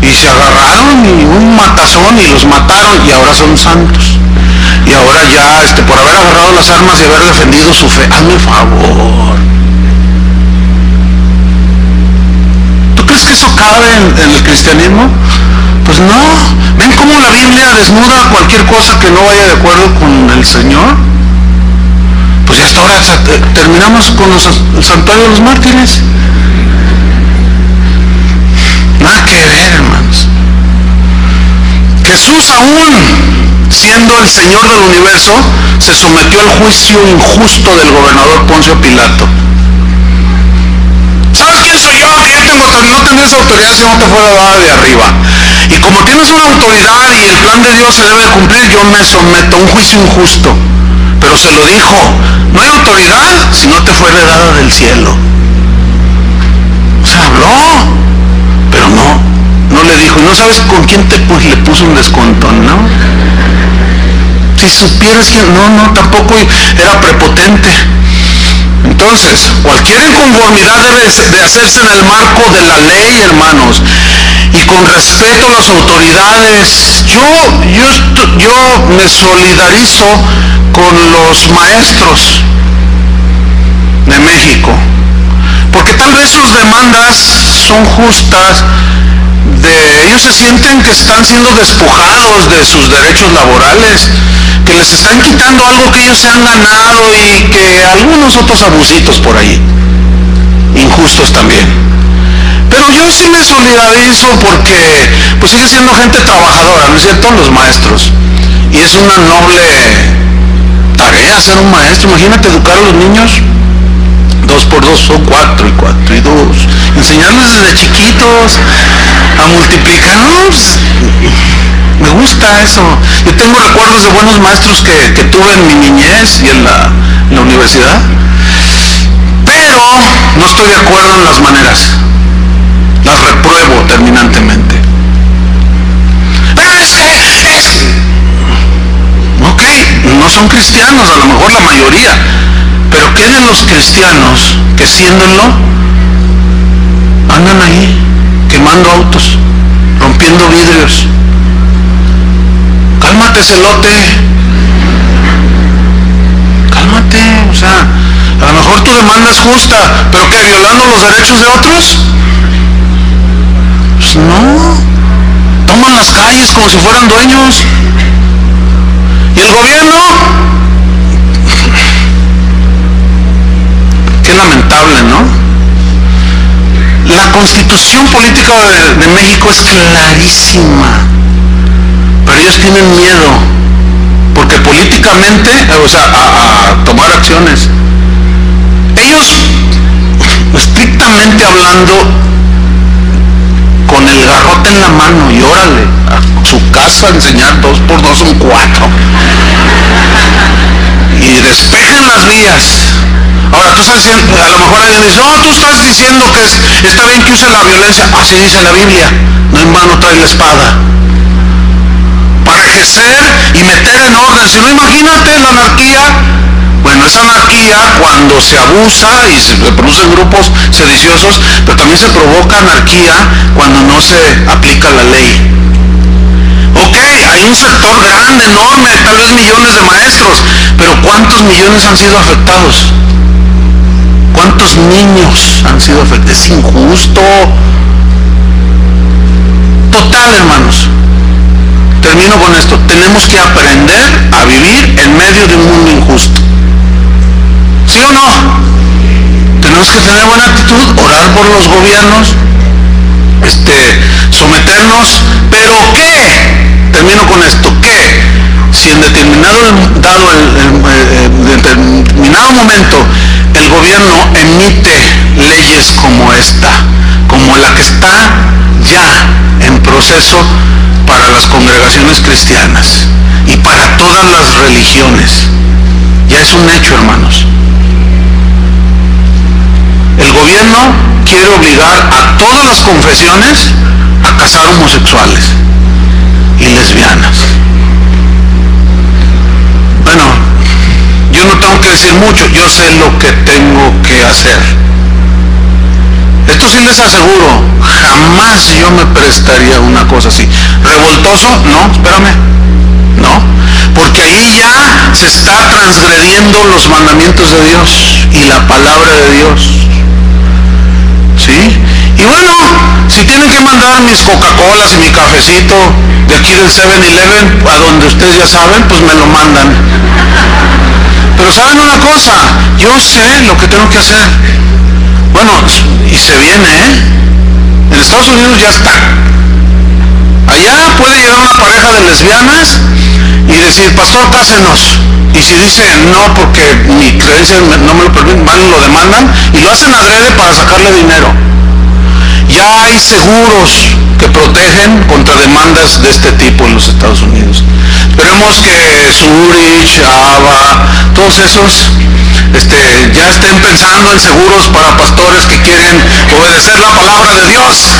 y se agarraron y un matazón y los mataron y ahora son santos. Y ahora ya, por haber agarrado las armas y haber defendido su fe, hazme favor. ¿Tú crees que eso cabe en el cristianismo? Pues no. ¿Ven cómo la Biblia desnuda cualquier cosa que no vaya de acuerdo con el Señor? Pues ya hasta ahora terminamos con el santuario de los mártires. Nada que ver, hermanos. Jesús, aún siendo el Señor del universo, se sometió al juicio injusto del gobernador Poncio Pilato. ¿Sabes quién soy yo? Que yo no tendrás autoridad si no te fuera dada de arriba. Y como tienes una autoridad y el plan de Dios se debe cumplir, yo me someto a un juicio injusto. Pero se lo dijo, no hay autoridad si no te fuera dada del cielo. O sea, habló, pero no le dijo. ¿Y no sabes con quién le puso un descontón, no? Si supieras que no, tampoco era prepotente. Entonces, cualquier inconformidad debe de hacerse en el marco de la ley, hermanos, y con respeto a las autoridades. Yo me solidarizo con los maestros de México, porque tal vez sus demandas son justas. Ellos se sienten que están siendo despojados de sus derechos laborales, que les están quitando algo que ellos se han ganado y que algunos otros abusitos por ahí, injustos también. Pero yo sí me solidarizo porque pues sigue siendo gente trabajadora, ¿no es cierto? Los maestros. Y es una noble tarea ser un maestro. Imagínate educar a los niños. 2 por 2 son 4 y 4 y 2. Enseñarles desde chiquitos a multiplicar. Me gusta eso. Yo tengo recuerdos de buenos maestros que tuve en mi niñez y en la universidad. Pero no estoy de acuerdo en las maneras. Las repruebo terminantemente. Pero ok, no son cristianos, a lo mejor la mayoría. Pero ¿qué de los cristianos que siéndolo andan ahí quemando autos, rompiendo vidrios? Cálmate, celote. Cálmate, o sea, a lo mejor tu demanda es justa, pero ¿qué? ¿Violando los derechos de otros? Pues no. Toman las calles como si fueran dueños. ¿Y el gobierno? Qué lamentable, ¿no? La constitución política de México es clarísima, pero ellos tienen miedo, porque políticamente, a tomar acciones. Ellos, estrictamente hablando, con el garrote en la mano y órale, a su casa a enseñar 2 por 2 son 4. Y despejan las vías. Ahora, tú estás diciendo, a lo mejor alguien dice, no, tú estás diciendo que está bien que use la violencia. Así dice la Biblia, no en vano trae la espada. Para ejercer y meter en orden. Si no, imagínate la anarquía. Bueno, es anarquía cuando se abusa y se producen grupos sediciosos, pero también se provoca anarquía cuando no se aplica la ley. Ok, hay un sector grande, enorme, tal vez millones de maestros, pero ¿cuántos millones han sido afectados? ¿Cuántos niños han sido afectados? Es injusto. Total, hermanos. Termino con esto. Tenemos que aprender a vivir en medio de un mundo injusto. ¿Sí o no? Tenemos que tener buena actitud, orar por los gobiernos, someternos, pero ¿qué? Termino con esto, ¿qué? Si en determinado momento el gobierno emite leyes como esta, como la que está ya en proceso para las congregaciones cristianas y para todas las religiones, ya es un hecho, hermanos. El gobierno quiere obligar a todas las confesiones a casar homosexuales y lesbianas. Bueno, yo no tengo que decir mucho, yo sé lo que tengo que hacer. Esto sí les aseguro, jamás yo me prestaría a una cosa así. ¿Revoltoso? No, espérame. No, porque ahí ya se está transgrediendo los mandamientos de Dios y la palabra de Dios. ¿Sí? Y bueno, si tienen que mandar mis Coca-Colas y mi cafecito de aquí del 7-Eleven a donde ustedes ya saben, pues me lo mandan. Pero ¿saben una cosa? Yo sé lo que tengo que hacer. Bueno, y se viene, ¿eh? En Estados Unidos ya está. Allá puede llegar una pareja de lesbianas y decir, pastor, cásenos. Y si dice no porque mi creencia no me lo permite, van y lo demandan y lo hacen adrede para sacarle dinero. Ya hay seguros que protegen contra demandas de este tipo en los Estados Unidos. Esperemos que Zurich, ABA, todos esos ya estén pensando en seguros para pastores que quieren obedecer la palabra de Dios.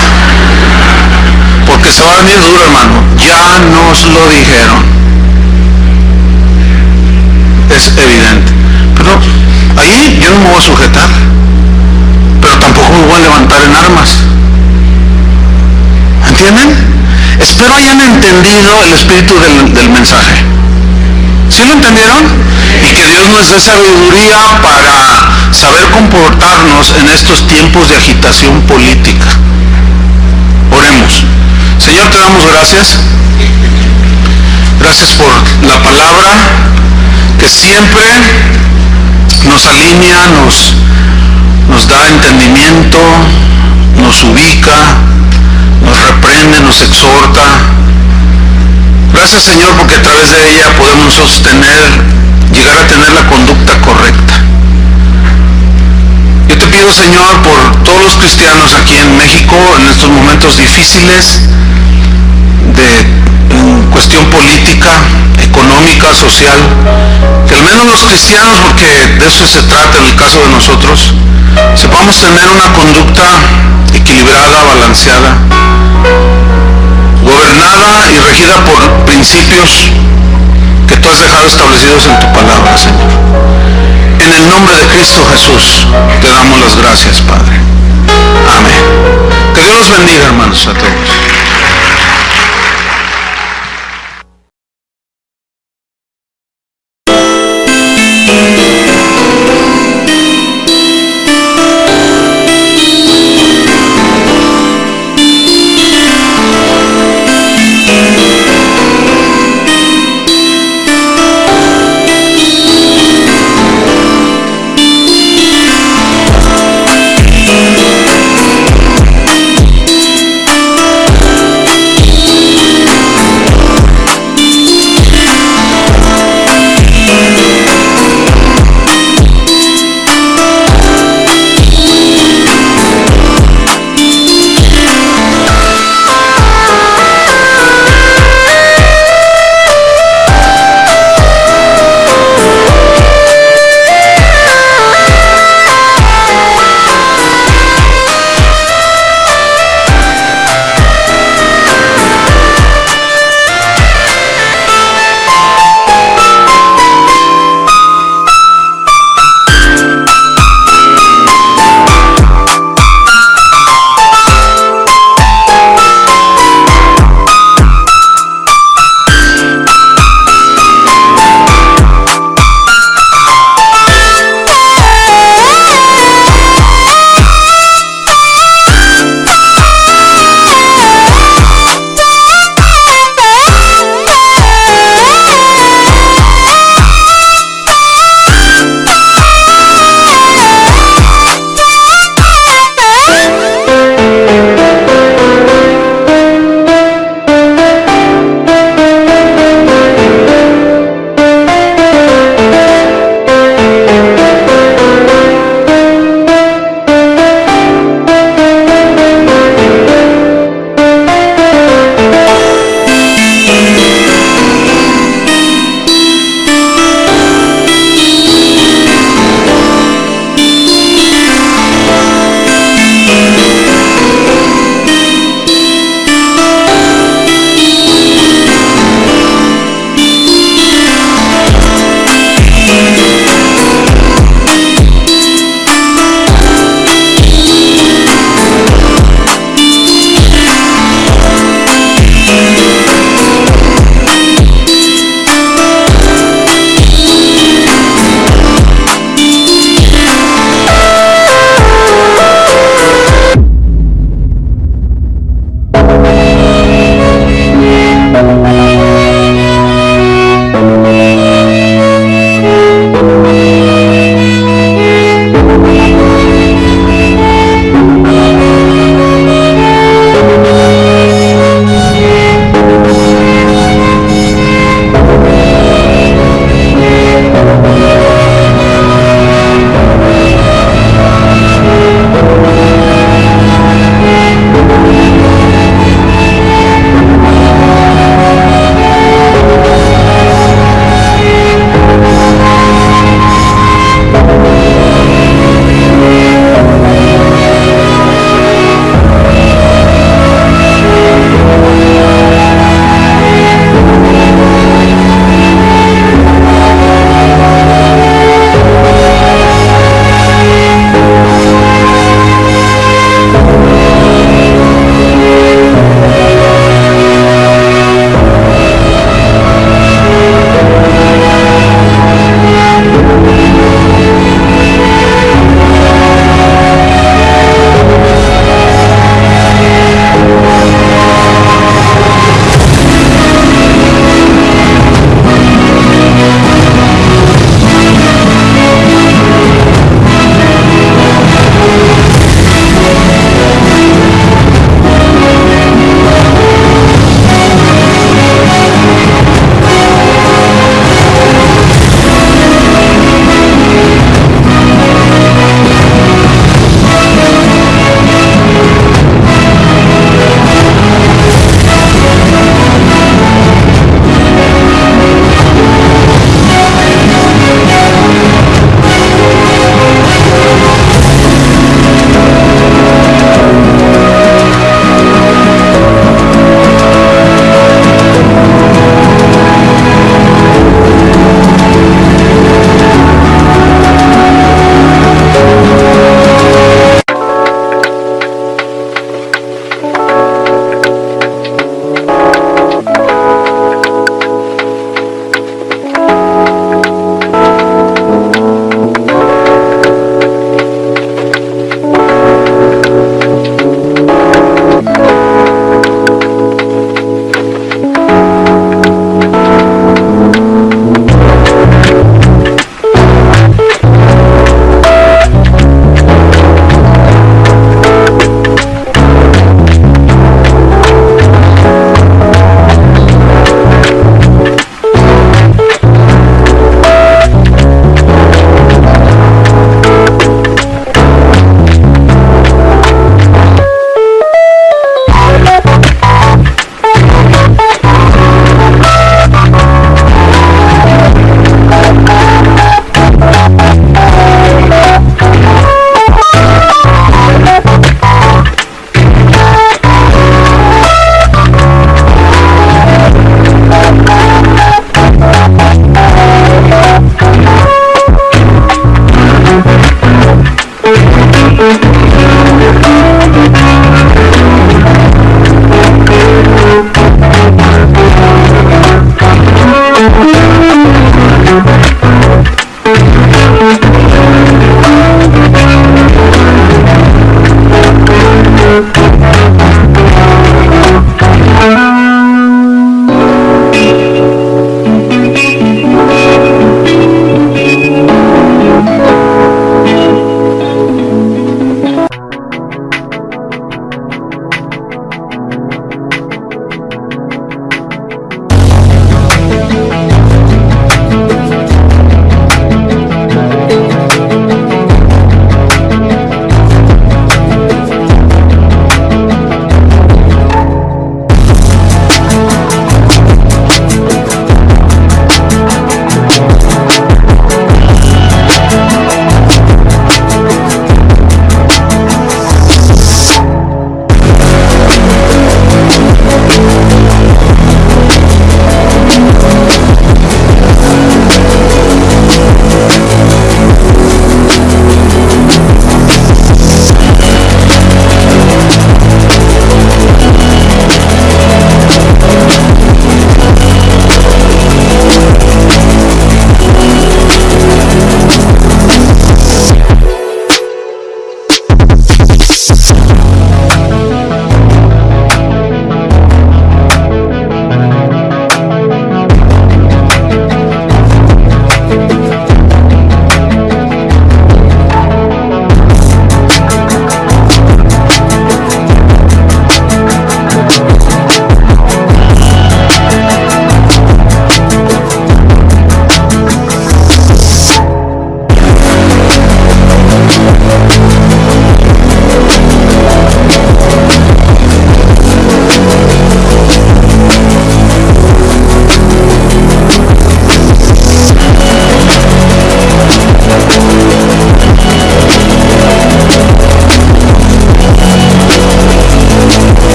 Porque se va a venir duro, hermano. Ya nos lo dijeron. Es evidente. Pero ahí yo no me voy a sujetar. Pero tampoco me voy a levantar en armas. ¿Entienden? Espero hayan entendido el espíritu del mensaje. ¿Sí lo entendieron? Y que Dios nos dé sabiduría para saber comportarnos en estos tiempos de agitación política. Oremos. Señor, te damos gracias. Gracias por la palabra que siempre nos alinea, nos da entendimiento, nos ubica, nos reprende, nos exhorta. Gracias, Señor, porque a través de ella podemos nosotros llegar a tener la conducta correcta. Yo te pido, Señor, por todos los cristianos aquí en México, en estos momentos difíciles en cuestión política, económica, social, que al menos los cristianos, porque de eso se trata en el caso de nosotros, sepamos tener una conducta equilibrada, balanceada, gobernada y regida por principios que tú has dejado establecidos en tu palabra, Señor. En el nombre de Cristo Jesús te damos las gracias, Padre. Amén. Que Dios los bendiga, hermanos, a todos.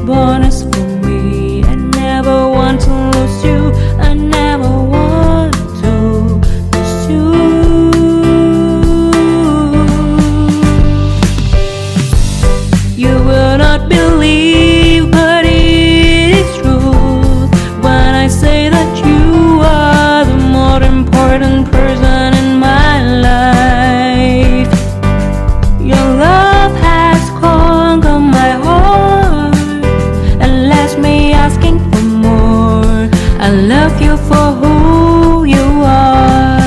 bonus for me. I never want to lose you. I never want to lose you. You will not believe, but it's true when I say that you are the more important person in my life. Your love has conquered my heart and left me asking for more. I love you for who you are.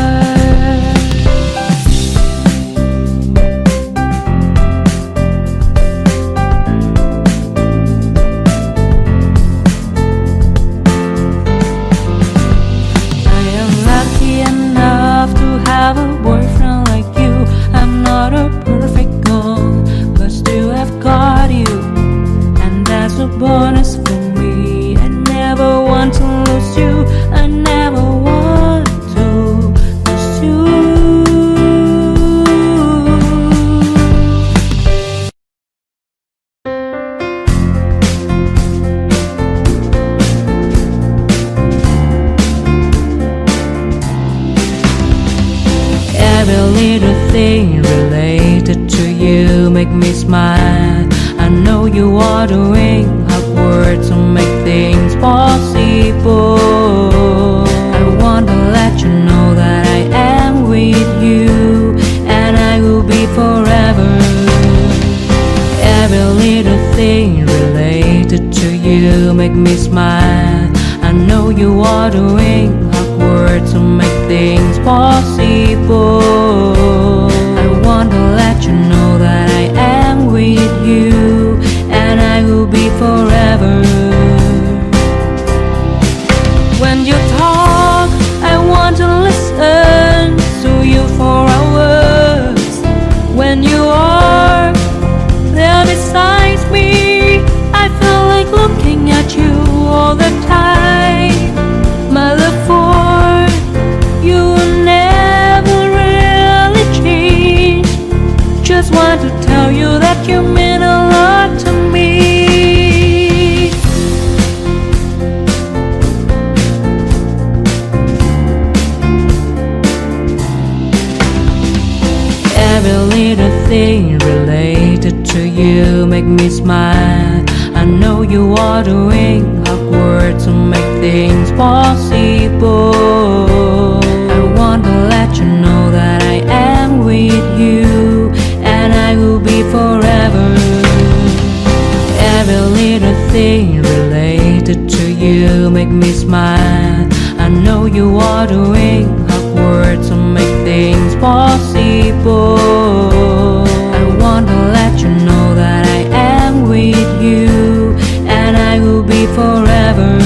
I am lucky enough to have a boyfriend like you. I'm not a perfect girl, but still I've got you, and that's a bonus for me. I never want to lose you. I never want to lose you. Every little thing related to you make me smile. I know you are doing hard work to make things possible. I want to let you know that I am with you, and I will be forever. Every little thing related to you make me smile. I know you are doing hard work to make things possible. I want to let you know that I am with you, and I will be forever. When you talk, I want to listen to you for hours. When you are there beside me, I feel like looking at you all the time. My love for you will never really change. Just want to tell you that you mean a lot to me. Every little thing related to you make me smile. I know you are doing hard work to make things possible. I want to let you know that I am with you, and I will be forever. Every little thing related to you make me smile. I know you are doing hard work to make things possible. I want to let you know that I am with you, and I will be forever.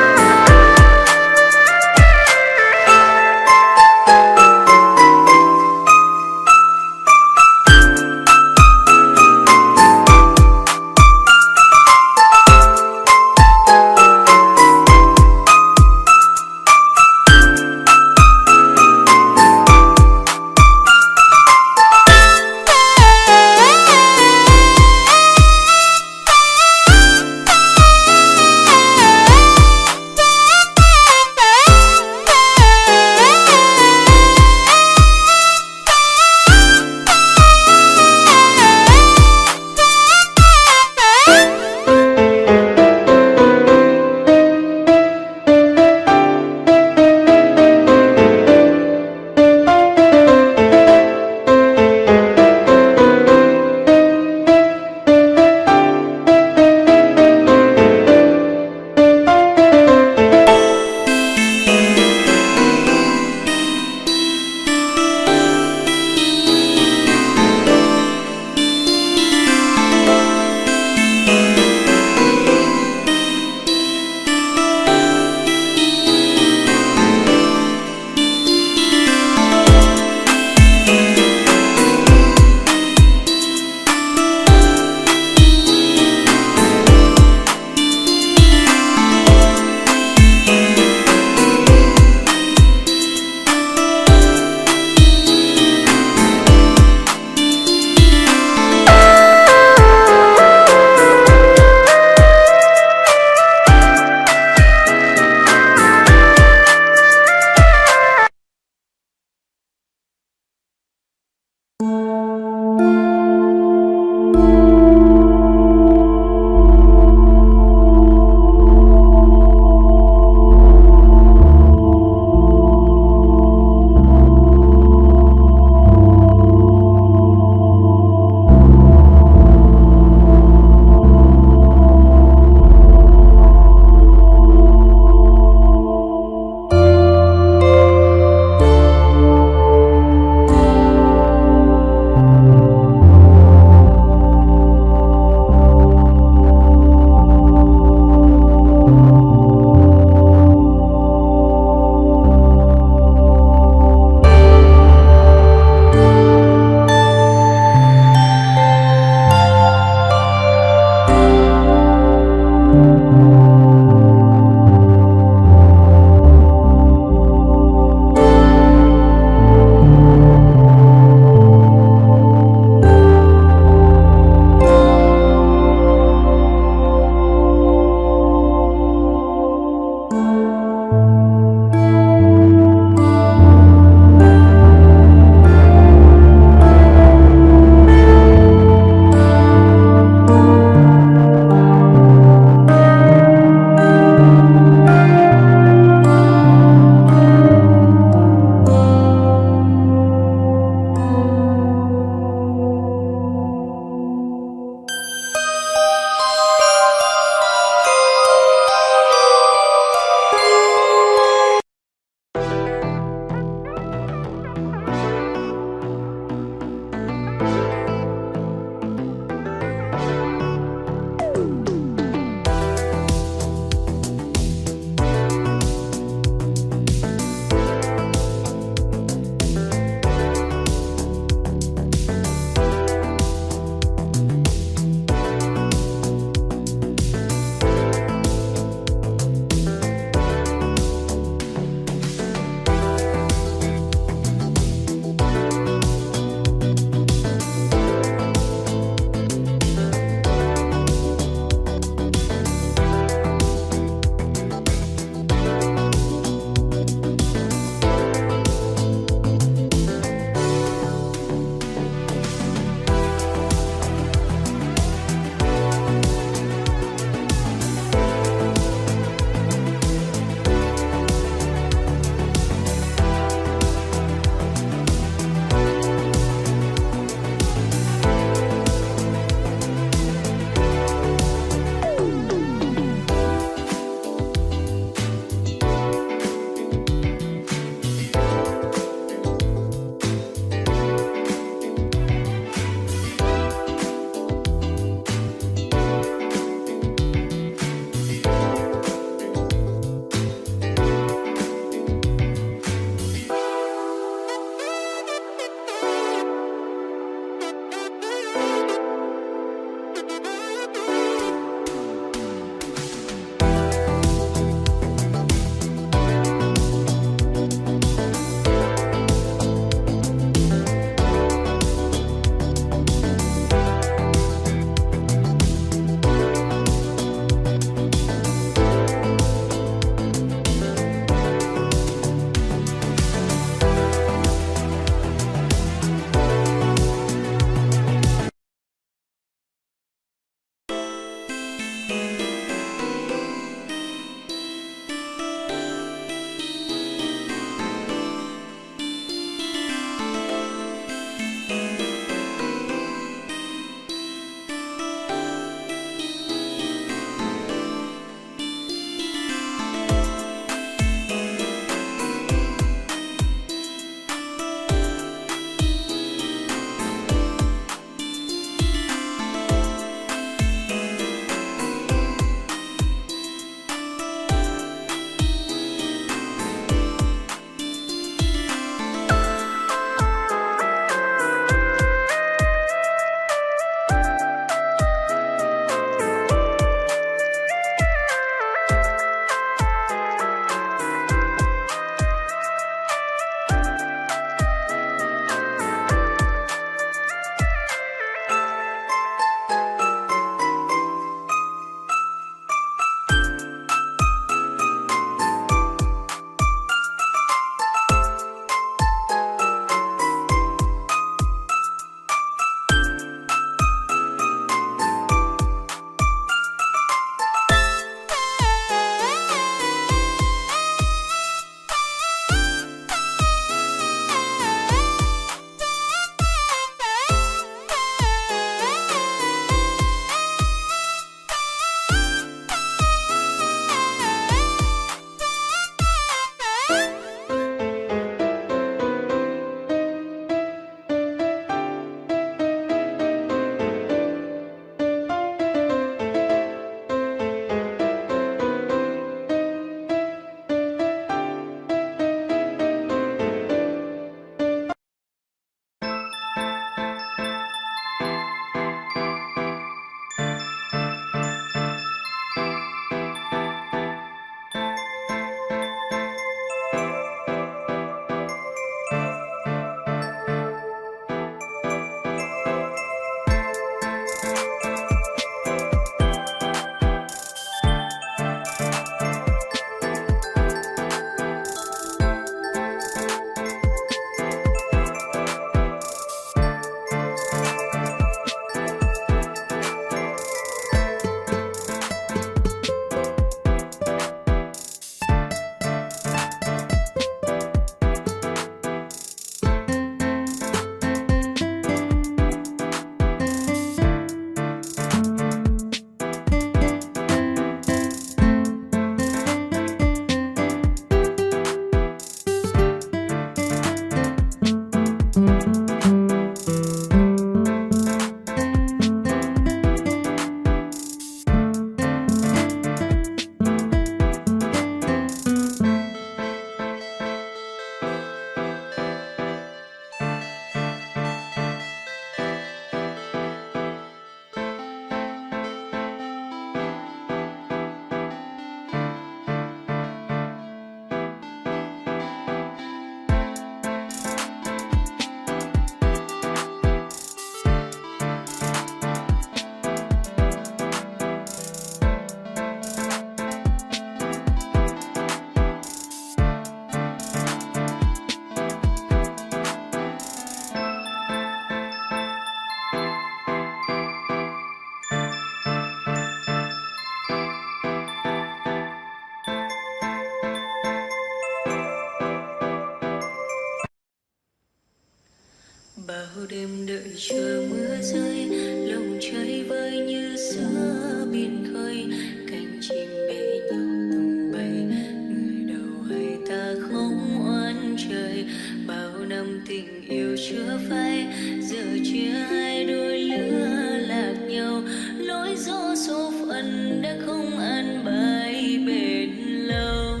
bao đêm đợi chờ mưa rơi, lòng chơi vơi như giữa biển khơi, cánh chim bế nhau tung bay, người đầu hay ta không oán trời. Bao năm tình yêu chưa phai, giờ chia hai đôi lứa lạc nhau, lối gió số phận đã không an bài bền lâu.